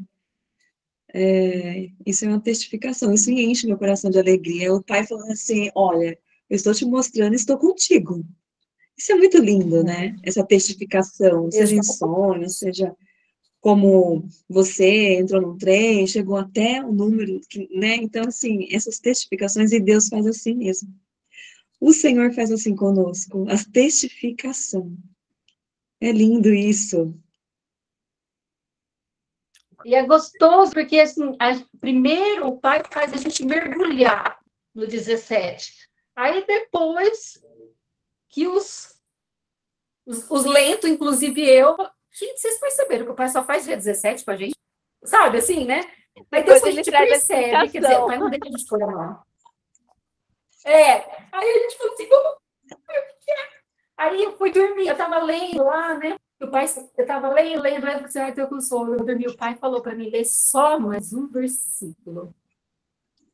Isso é uma testificação, isso me enche meu coração de alegria. O pai falando assim, olha, eu estou te mostrando, estou contigo. Isso é muito lindo, né? Essa testificação, seja em sonho, seja como você entrou num trem, chegou até o número, né? Então, assim, essas testificações, e Deus faz assim mesmo. O Senhor faz assim conosco, a testificação. É lindo isso. E é gostoso, porque assim, primeiro o pai faz a gente mergulhar no 17. Aí depois que os lentos, inclusive eu, gente, vocês perceberam que o pai só faz dia 17 com a gente? Sabe, assim, né? Aí depois a gente percebe, quer dizer, o pai não deixa a gente pôr a mão. Aí a gente falou assim, vamos... Aí eu fui dormir, eu tava lendo lá, né? O pai, eu tava lendo, você vai ter com sono. Eu dormi, o pai falou para mim ler só mais um versículo.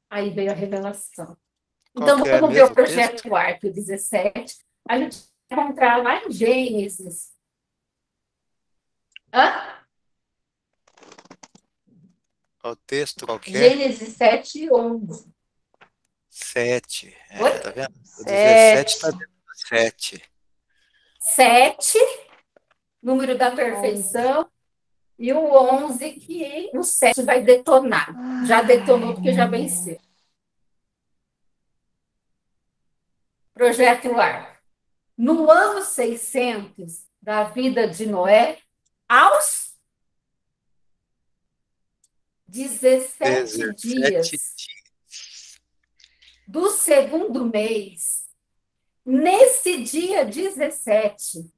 Aí veio a revelação. Então, vamos ver o projeto Arca 17. A gente vai encontrar lá em Gênesis. O texto qualquer. Gênesis 7, 11. 7. Oi? Tá vendo? O 17 está dentro do 7. 7, número da perfeição, e o 11, que o 7 vai detonar. Já detonou porque já venceu. Projeto Arca. No ano 600 da vida de Noé, aos 17 dias do segundo mês, nesse dia 17,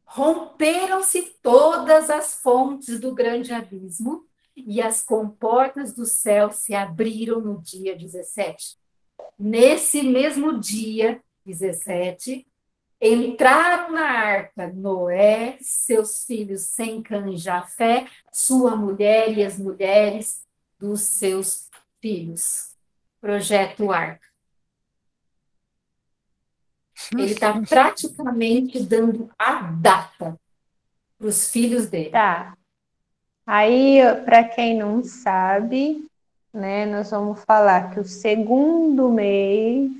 romperam-se todas as fontes do grande abismo e as comportas do céu se abriram no dia 17. Nesse mesmo dia 17, entraram na arca Noé, seus filhos Sem, Cã e Jafé, sua mulher e as mulheres dos seus filhos. Projeto Arca. Ele está praticamente dando a data para os filhos dele. Tá. Aí, para quem não sabe, né, nós vamos falar que o segundo mês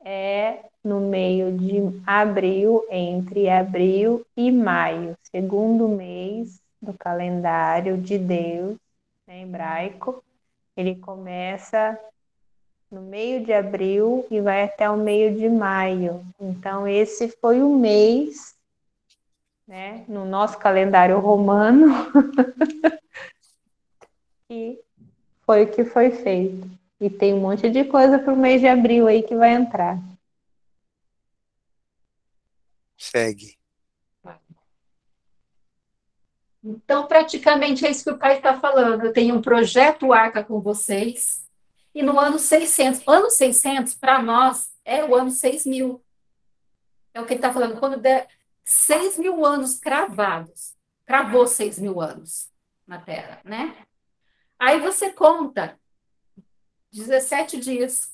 é no meio de abril, entre abril e maio, segundo mês do calendário de Deus, né, hebraico. Ele começa no meio de abril e vai até o meio de maio. Então, esse foi o mês, né, no nosso calendário romano, que foi o que foi feito. E tem um monte de coisa para o mês de abril aí que vai entrar. Segue. Então, praticamente é isso que o pai está falando. Eu tenho um projeto Arca com vocês. E no ano 600, para nós, é o ano 6.000. É o que ele está falando. Quando der 6.000 anos cravados, cravou 6.000 anos. na Terra, né? Aí você conta 17 dias.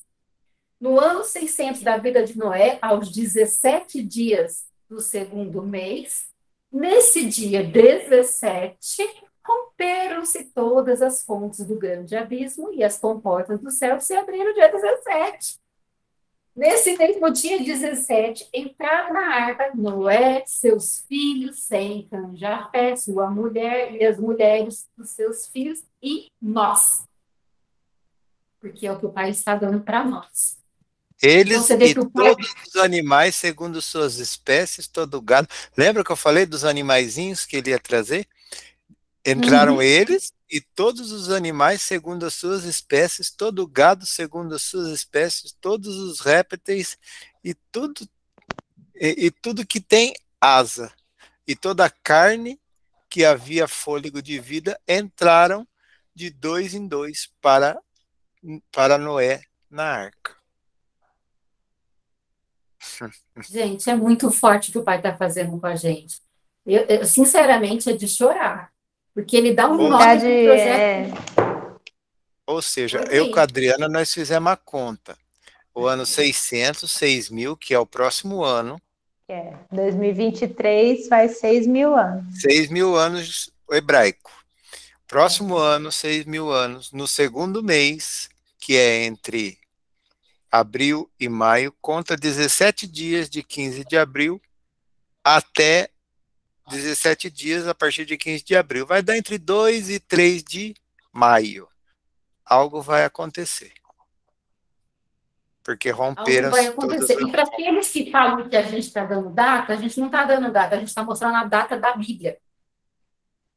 No ano 600 da vida de Noé, aos 17 dias do segundo mês, nesse dia 17, romperam-se todas as fontes do grande abismo e as comportas do céu se abriram dia 17. Nesse mesmo dia 17, entraram na arca Noé, seus filhos, Sem, Cã, Jafé, sua mulher e as mulheres dos seus filhos e nós. Porque é o que o Pai está dando para nós. Eles Então, e todos os animais, segundo suas espécies, todo o gado. Lembra que eu falei dos animaizinhos que ele ia trazer? Entraram eles e todos os animais, segundo as suas espécies, todo o gado, segundo as suas espécies, todos os répteis e tudo que tem asa. E toda a carne que havia fôlego de vida entraram de 2 em 2 para Noé na arca. Gente, é muito forte o que o Pai está fazendo com a gente. Eu, sinceramente, é de chorar. Porque ele dá um nome pro projeto. Ou seja, eu com a Adriana, nós fizemos a conta. O ano 600, 6.000, que é o próximo ano. 2023 faz 6.000 anos. 6.000 anos hebraico. Próximo ano, 6.000 anos. No segundo mês, que é entre abril e maio, conta 17 dias de 15 de abril até 17 dias a partir de 15 de abril. Vai dar entre 2 e 3 de maio. Algo vai acontecer. Porque romperam todas as... E para aqueles que falam que a gente está dando data, a gente não está dando data, a gente está mostrando a data da Bíblia,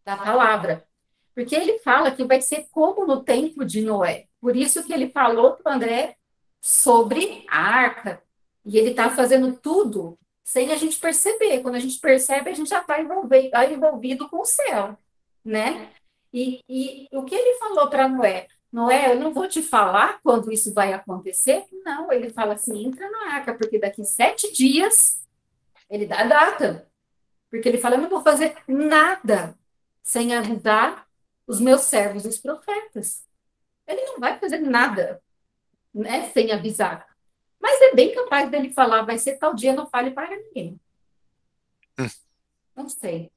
da palavra. Porque ele fala que vai ser como no tempo de Noé. Por isso que ele falou para o André sobre a arca. E ele está fazendo tudo sem a gente perceber. Quando a gente percebe, a gente já está envolvido com o céu, né? E o que ele falou para Noé? Noé, eu não vou te falar quando isso vai acontecer. Não, ele fala assim, entra na arca, porque daqui 7 dias, ele dá a data. Porque ele fala, eu não vou fazer nada sem avisar os meus servos, os profetas. Ele não vai fazer nada, né, sem avisar. Mas é bem capaz dele falar, vai ser tal dia, não fale para ninguém. Não sei.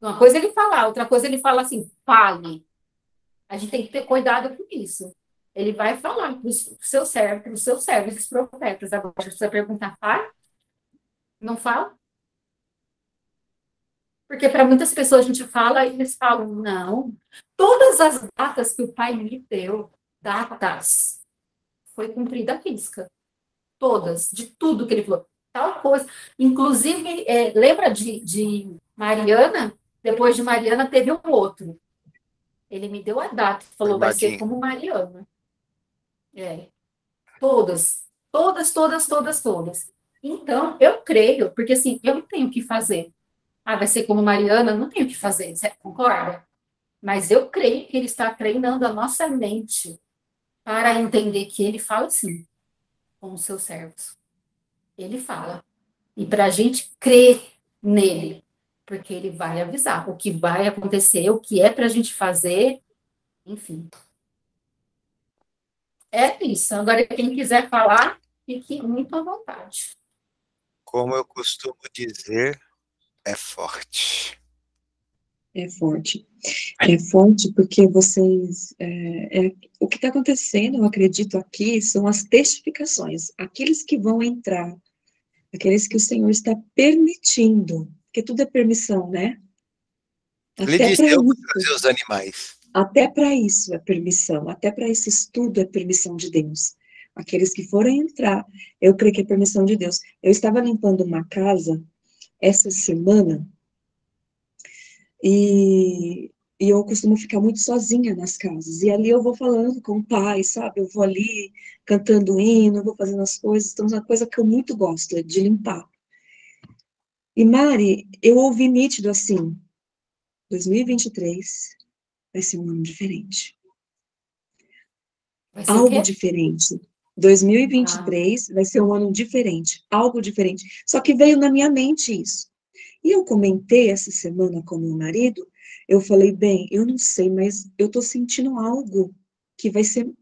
Uma coisa ele falar, outra coisa ele fala assim, fale. A gente tem que ter cuidado com isso. Ele vai falar para os seus servos, os profetas. Agora, se você perguntar, fala? Não fala? Porque para muitas pessoas a gente fala e eles falam, não. Todas as datas que o Pai me deu, datas, foi cumprida a risca. Todas, de tudo que ele falou. Tal coisa. Inclusive, lembra de Mariana? Depois de Mariana teve um outro. Ele me deu a data, falou, vai ser como Mariana. Todas. Então, eu creio, porque assim, eu não tenho o que fazer. Vai ser como Mariana, não tenho o que fazer, você concorda? Mas eu creio que ele está treinando a nossa mente para entender que ele fala assim, com os seus servos. Ele fala. E para a gente crer nele, porque ele vai avisar o que vai acontecer, o que é para a gente fazer, enfim. É isso. Agora, quem quiser falar, fique muito à vontade. Como eu costumo dizer, é forte. É forte. É forte porque vocês... o que está acontecendo, eu acredito aqui, são as testificações. Aqueles que vão entrar, aqueles que o Senhor está permitindo, porque tudo é permissão, né? Ele disse, eu vou trazer os animais. Até para isso é permissão, até para esse estudo é permissão de Deus. Aqueles que forem entrar, eu creio que é permissão de Deus. Eu estava limpando uma casa essa semana e eu costumo ficar muito sozinha nas casas. E ali eu vou falando com o pai, sabe? Eu vou ali cantando hino, vou fazendo as coisas. Então, uma coisa que eu muito gosto é de limpar. E Mari, eu ouvi nítido assim, 2023 vai ser um ano diferente. Algo diferente. 2023 vai ser um ano diferente, algo diferente. Só que veio na minha mente isso. E eu comentei essa semana com meu marido Eu falei, bem, eu não sei, mas eu tô sentindo algo que vai ser,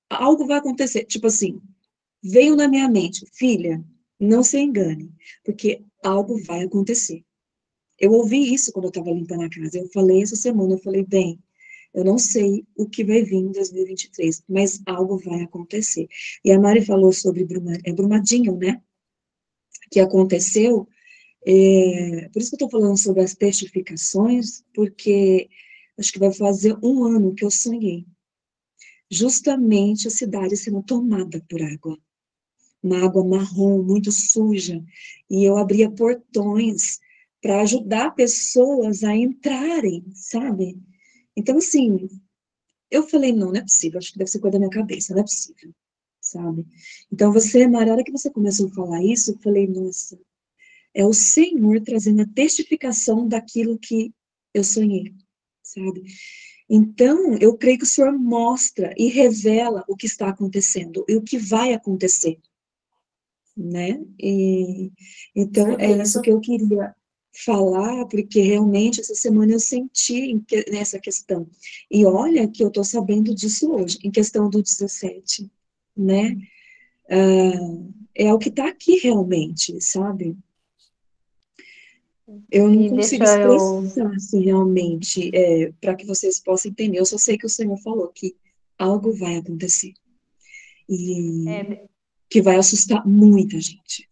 algo vai acontecer. Tipo assim, veio na minha mente, filha, não se engane, porque algo vai acontecer. Eu ouvi isso quando eu estava limpando a casa. Eu falei essa semana, eu falei, bem, eu não sei o que vai vir em 2023, mas algo vai acontecer. E a Mari falou sobre Brumadinho, né? Que aconteceu. Por isso que eu estou falando sobre as testificações, porque acho que vai fazer um ano que eu sonhei. Justamente a cidade sendo tomada por água. Uma água marrom, muito suja. E eu abria portões para ajudar pessoas a entrarem, sabe? Então, assim, eu falei, não, não é possível, acho que deve ser coisa da minha cabeça, não é possível, sabe? Então, Mari, a hora que você começou a falar isso, eu falei, nossa, é o Senhor trazendo a testificação daquilo que eu sonhei, sabe? Então, eu creio que o Senhor mostra e revela o que está acontecendo e o que vai acontecer, né? Então, é isso que eu queria falar, porque realmente essa semana eu senti nessa questão. E olha que eu estou sabendo disso hoje, em questão do 17, né? É o que está aqui realmente, sabe? Eu não E consigo deixa eu. expressar assim, realmente, para que vocês possam entender. Eu só sei que o Senhor falou que algo vai acontecer e É, que vai assustar muita gente,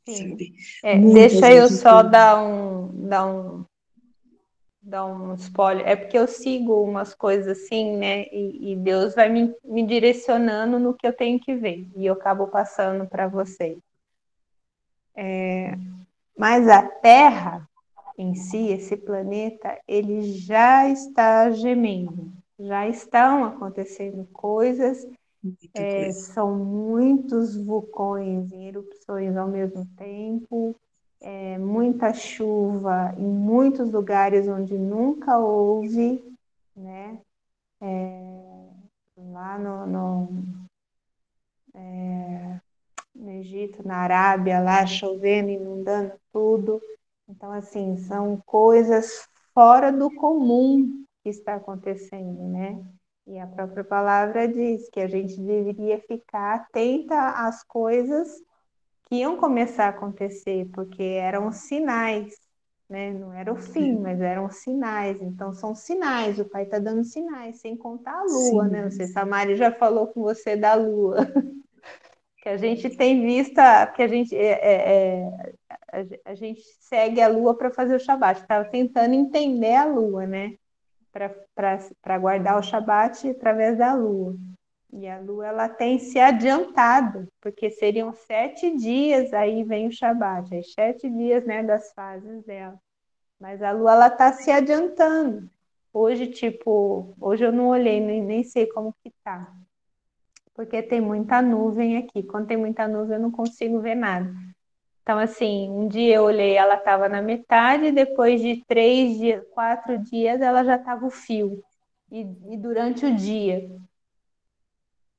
sim. sabe? Muita Deixa eu gente. só Então, dar um spoiler. É porque eu sigo umas coisas assim, né? E Deus vai me direcionando no que eu tenho que ver. E eu acabo passando para vocês. Mas a Terra em si, esse planeta, ele já está gemendo. Já estão acontecendo coisas. muita coisa. São muitos vulcões em erupções ao mesmo tempo, muita chuva em muitos lugares onde nunca houve, né? Lá no Egito, na Arábia, lá chovendo, inundando tudo. Então, assim, são coisas fora do comum que está acontecendo, né? E a própria palavra diz que a gente deveria ficar atenta às coisas que iam começar a acontecer, porque eram sinais, né? Não era o fim, mas eram sinais. Então, são sinais, o Pai está dando sinais, sem contar a Lua, né? Não Sim, sei se a Mari já falou com você da Lua, que a gente tem visto, que a gente segue a Lua para fazer o Shabat, estava tentando entender a Lua, né? Para guardar o Shabat através da Lua. E a Lua ela tem se adiantado, porque seriam 7 dias, aí vem o Shabat, aí 7 dias, né, das fases dela. Mas a Lua ela está se adiantando. Hoje eu não olhei, nem sei como que tá, porque tem muita nuvem aqui. Quando tem muita nuvem, eu não consigo ver nada. Então, assim, um dia eu olhei, ela estava na metade, depois de 3 dias, 4 dias, ela já estava o fio. E durante o dia.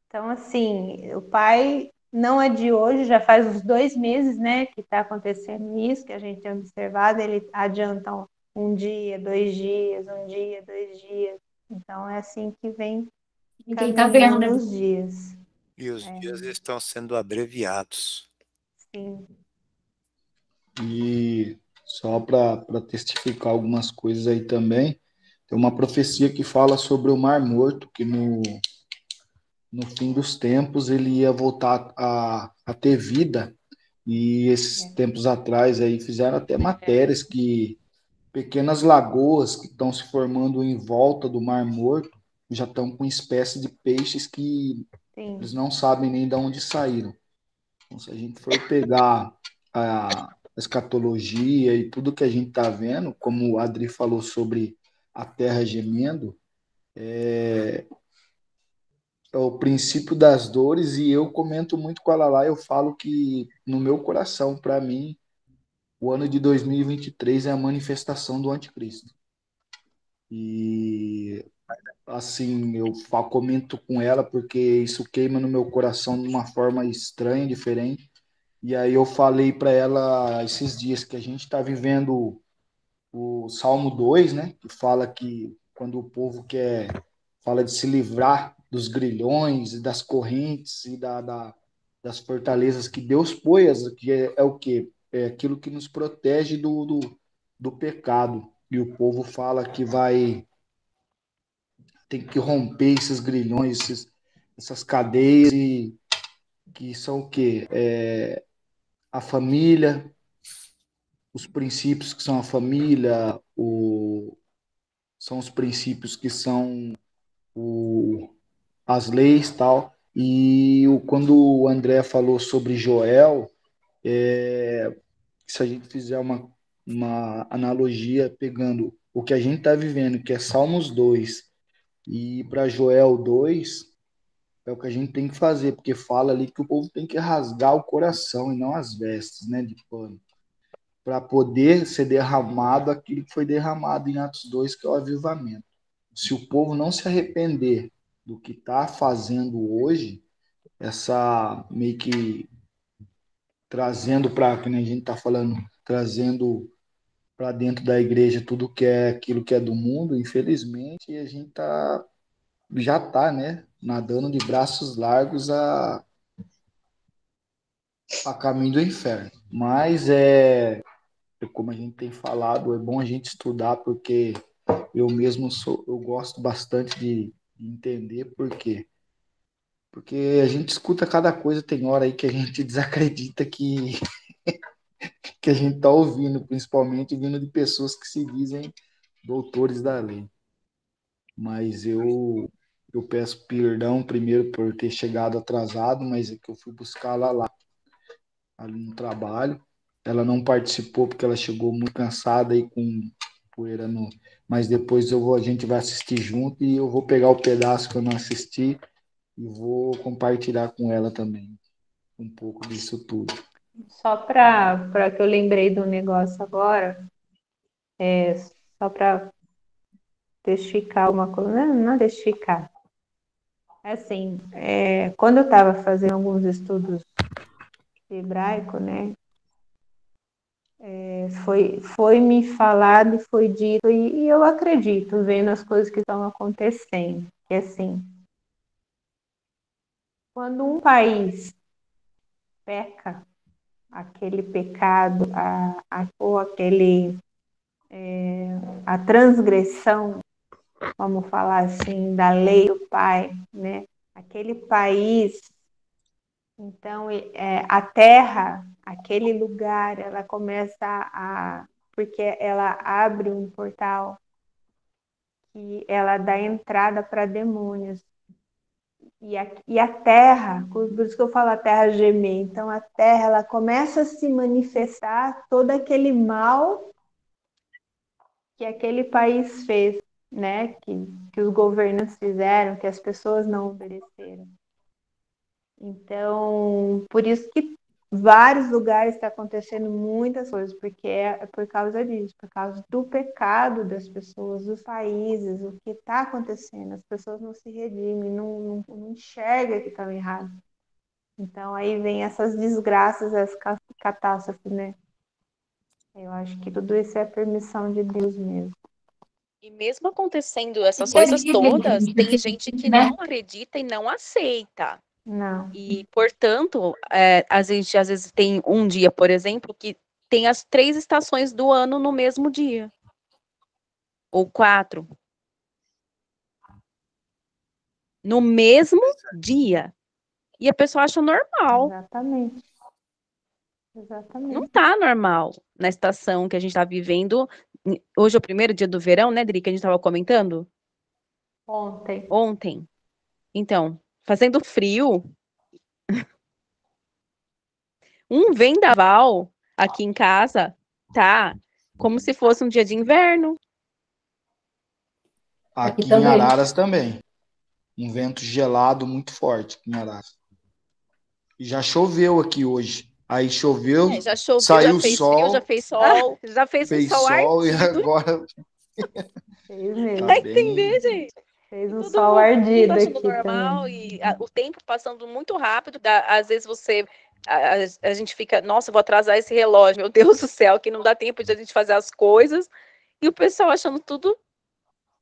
Então, assim, o pai não é de hoje, já faz uns 2 meses, né, que está acontecendo isso, que a gente tem observado, ele adianta um dia, 2 dias, um dia, 2 dias. Então, é assim que vem Ninguém tá vendo, caminhando né? os dias. E os dias estão sendo abreviados. Sim. E só para testificar algumas coisas aí também, tem uma profecia que fala sobre o Mar Morto, que no fim dos tempos ele ia voltar a ter vida. E esses tempos atrás aí fizeram até matérias que pequenas lagoas que estão se formando em volta do Mar Morto já estão com espécies de peixes que Sim. eles não sabem nem de onde saíram. Então, se a gente for pegar a escatologia e tudo que a gente está vendo, como o Adri falou sobre a terra gemendo, é o princípio das dores, e eu comento muito com a Lala, eu falo que no meu coração, para mim, o ano de 2023 é a manifestação do anticristo. E assim, comento com ela porque isso queima no meu coração de uma forma estranha, diferente. E aí eu falei para ela esses dias que a gente está vivendo o Salmo 2, né, que fala que quando o povo fala de se livrar dos grilhões e das correntes e das fortalezas que Deus pôs, que é o quê? É aquilo que nos protege do pecado. E o povo fala que tem que romper esses grilhões, essas cadeias, e que são o quê? A família, os princípios que são a família, são os princípios que são as leis, tal. E quando o André falou sobre Joel, se a gente fizer uma analogia pegando o que a gente está vivendo, que é Salmos 2, e para Joel 2, é o que a gente tem que fazer, porque fala ali que o povo tem que rasgar o coração e não as vestes, né, de pano, para poder ser derramado aquilo que foi derramado em Atos 2, que é o avivamento. Se o povo não se arrepender do que está fazendo hoje, essa meio que trazendo para, que nem a gente está falando, trazendo para dentro da igreja tudo que é aquilo que é do mundo, infelizmente, a gente já está, né, nadando de braços largos a caminho do inferno. Mas como a gente tem falado, é bom a gente estudar, porque eu mesmo eu gosto bastante de entender por quê. Porque a gente escuta cada coisa, tem hora aí que a gente desacredita que a gente está ouvindo, principalmente vindo de pessoas que se dizem doutores da lei. Mas eu peço perdão primeiro por ter chegado atrasado, mas é que eu fui buscá-la lá, ali no trabalho. Ela não participou porque ela chegou muito cansada e com poeira no... Mas depois a gente vai assistir junto e eu vou pegar o pedaço que eu não assisti e vou compartilhar com ela também um pouco disso tudo. Só para que eu lembrei do negócio agora, só para testificar uma coisa, não testificar. Assim, quando eu estava fazendo alguns estudos de hebraico, né, foi me falado e foi dito, e eu acredito, vendo as coisas que estão acontecendo, que assim, quando um país peca, aquele pecado, ou a transgressão, vamos falar assim, da lei do pai, né? Aquele país, então a terra, aquele lugar, ela começa porque ela abre um portal que ela dá entrada para demônios. E a terra, por isso que eu falo a terra gemer, então a terra ela começa a se manifestar todo aquele mal que aquele país fez, né? Que os governos fizeram, que as pessoas não obedeceram. Então, por isso que vários lugares está acontecendo muitas coisas, porque é por causa disso, por causa do pecado das pessoas, dos países, o que está acontecendo. As pessoas não se redimem, não enxergam que estão errados. Então, aí vem essas desgraças, essas catástrofes, né? Eu acho que tudo isso é a permissão de Deus mesmo. E mesmo acontecendo essas coisas todas, tem gente que não acredita e não aceita. Não. E, portanto, a gente às vezes tem um dia, por exemplo, que tem as 3 estações do ano no mesmo dia. Ou 4. No mesmo dia. E a pessoa acha normal. Exatamente. Não tá normal na estação que a gente tá vivendo. Hoje é o primeiro dia do verão, né, Dri, que a gente tava comentando? Ontem. Então, fazendo frio. Um vendaval aqui em casa, tá? Como se fosse um dia de inverno. Aqui em Araras também. Um vento gelado muito forte aqui em Araras. E já choveu aqui hoje. Aí choveu, já choveu, saiu já fez sol, frio, já fez sol, já fez um sol ardido. E agora... Fez mesmo. Tá entender, gente? Fez um sol ardido aqui normal também. E o tempo passando muito rápido. Às vezes a gente fica, nossa, vou atrasar esse relógio, meu Deus do céu, que não dá tempo de a gente fazer as coisas. E o pessoal achando tudo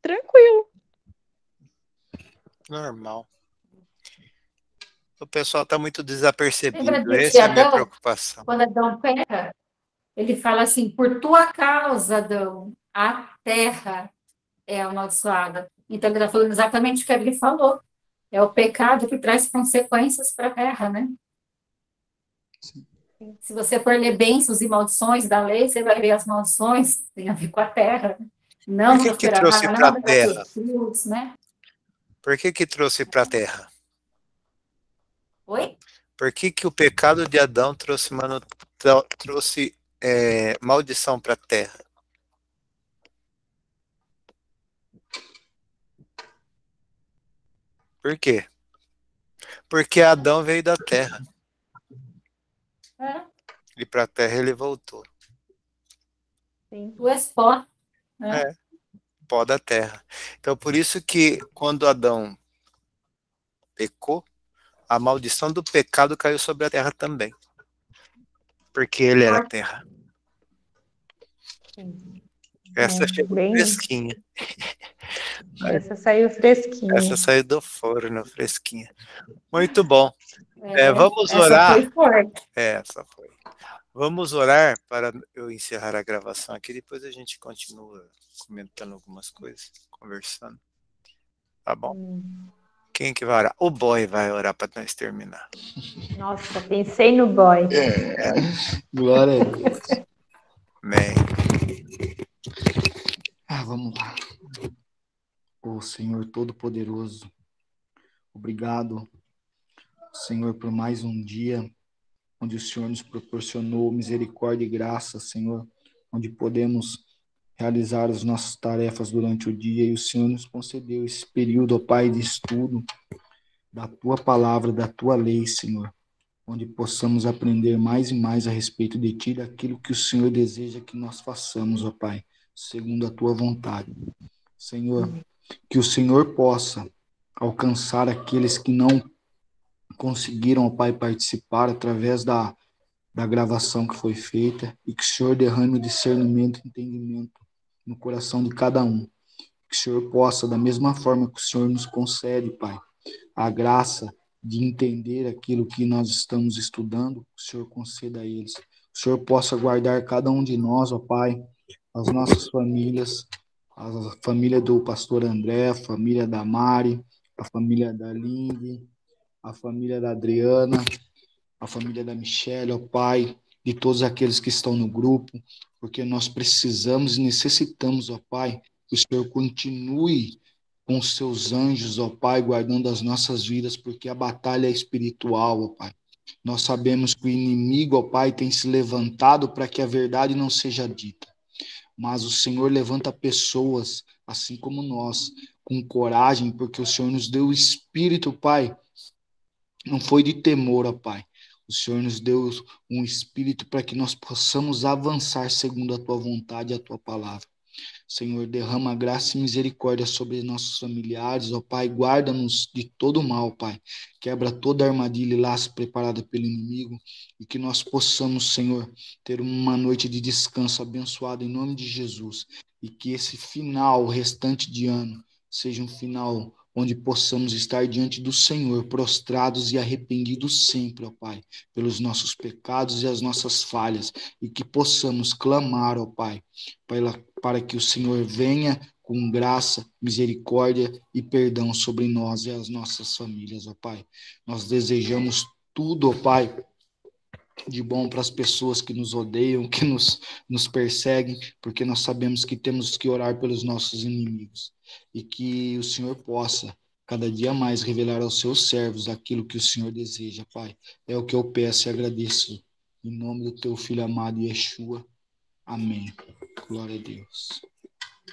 tranquilo. Normal. O pessoal está muito Lembra desapercebido. de Essa é a minha Adão? preocupação. Quando Adão peca, ele fala assim: por tua causa, Adão, a terra é amaldiçoada. Então, ele está falando exatamente o que ele falou. É o pecado que traz consequências para a terra, né? Sim. Se você for ler bênçãos e maldições da lei, você vai ver as maldições, tem a ver com a terra. Não Por que prosperará, trouxe para a não dará Terra? seus frutos, né? Por que trouxe para a Terra? Oi? Por que o pecado de Adão trouxe maldição para a Terra? Por quê? Porque Adão veio da Terra É, e para a Terra ele voltou. Sim. tu és pó, né? É, pó da Terra. Então, por isso que quando Adão pecou, a maldição do pecado caiu sobre a Terra também. Porque ele era a Terra. Sim. Essa chegou Bem, fresquinha. essa saiu fresquinha. Essa saiu do forno, fresquinha. Muito bom. Vamos Essa orar. foi forte. Essa foi. Vamos orar para eu encerrar a gravação aqui. Depois a gente continua comentando algumas coisas, conversando. Tá bom? Quem que vai orar? O boy vai orar para nós terminar. Nossa, pensei no boy. Glória a Deus. Amém. Vamos lá. Ô Senhor Todo-Poderoso, obrigado, Senhor, por mais um dia onde o Senhor nos proporcionou misericórdia e graça, Senhor, onde podemos realizar as nossas tarefas durante o dia e o Senhor nos concedeu esse período, ó Pai, de estudo da Tua palavra, da Tua lei, Senhor, onde possamos aprender mais e mais a respeito de Ti, daquilo que o Senhor deseja que nós façamos, ó Pai, segundo a Tua vontade. Senhor, que o Senhor possa alcançar aqueles que não conseguiram, ó Pai, participar através da gravação que foi feita e que o Senhor derrame o discernimento e entendimento no coração de cada um. Que o Senhor possa, da mesma forma que o Senhor nos concede, Pai, a graça de entender aquilo que nós estamos estudando, o Senhor conceda a eles. O Senhor possa guardar cada um de nós, ó Pai, as nossas famílias, a família do pastor André, a família da Mari, a família da Lindy, a família da Adriana, a família da Michelle, ó Pai, de todos aqueles que estão no grupo, porque nós precisamos e necessitamos, ó Pai, que o Senhor continue com os seus anjos, ó Pai, guardando as nossas vidas, porque a batalha é espiritual, ó Pai. Nós sabemos que o inimigo, ó Pai, tem se levantado para que a verdade não seja dita. Mas o Senhor levanta pessoas, assim como nós, com coragem, porque o Senhor nos deu o espírito, Pai. Não foi de temor, ó Pai. O Senhor nos deu um espírito para que nós possamos avançar segundo a Tua vontade e a Tua palavra. Senhor, derrama graça e misericórdia sobre nossos familiares, ó Pai, guarda-nos de todo mal, Pai. Quebra toda armadilha e laço preparada pelo inimigo e que nós possamos, Senhor, ter uma noite de descanso abençoada em nome de Jesus e que esse final, o restante de ano, seja um final onde possamos estar diante do Senhor, prostrados e arrependidos sempre, ó Pai, pelos nossos pecados e as nossas falhas, e que possamos clamar, ó Pai, para que o Senhor venha com graça, misericórdia e perdão sobre nós e as nossas famílias, ó Pai. Nós desejamos tudo, ó Pai, de bom para as pessoas que nos odeiam, que nos perseguem, porque nós sabemos que temos que orar pelos nossos inimigos. E que o Senhor possa, cada dia mais, revelar aos seus servos aquilo que o Senhor deseja, Pai. É o que eu peço e agradeço. Em nome do Teu Filho amado, Yeshua. Amém. Glória a Deus.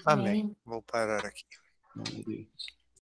Amém. Vou parar aqui. Glória a Deus.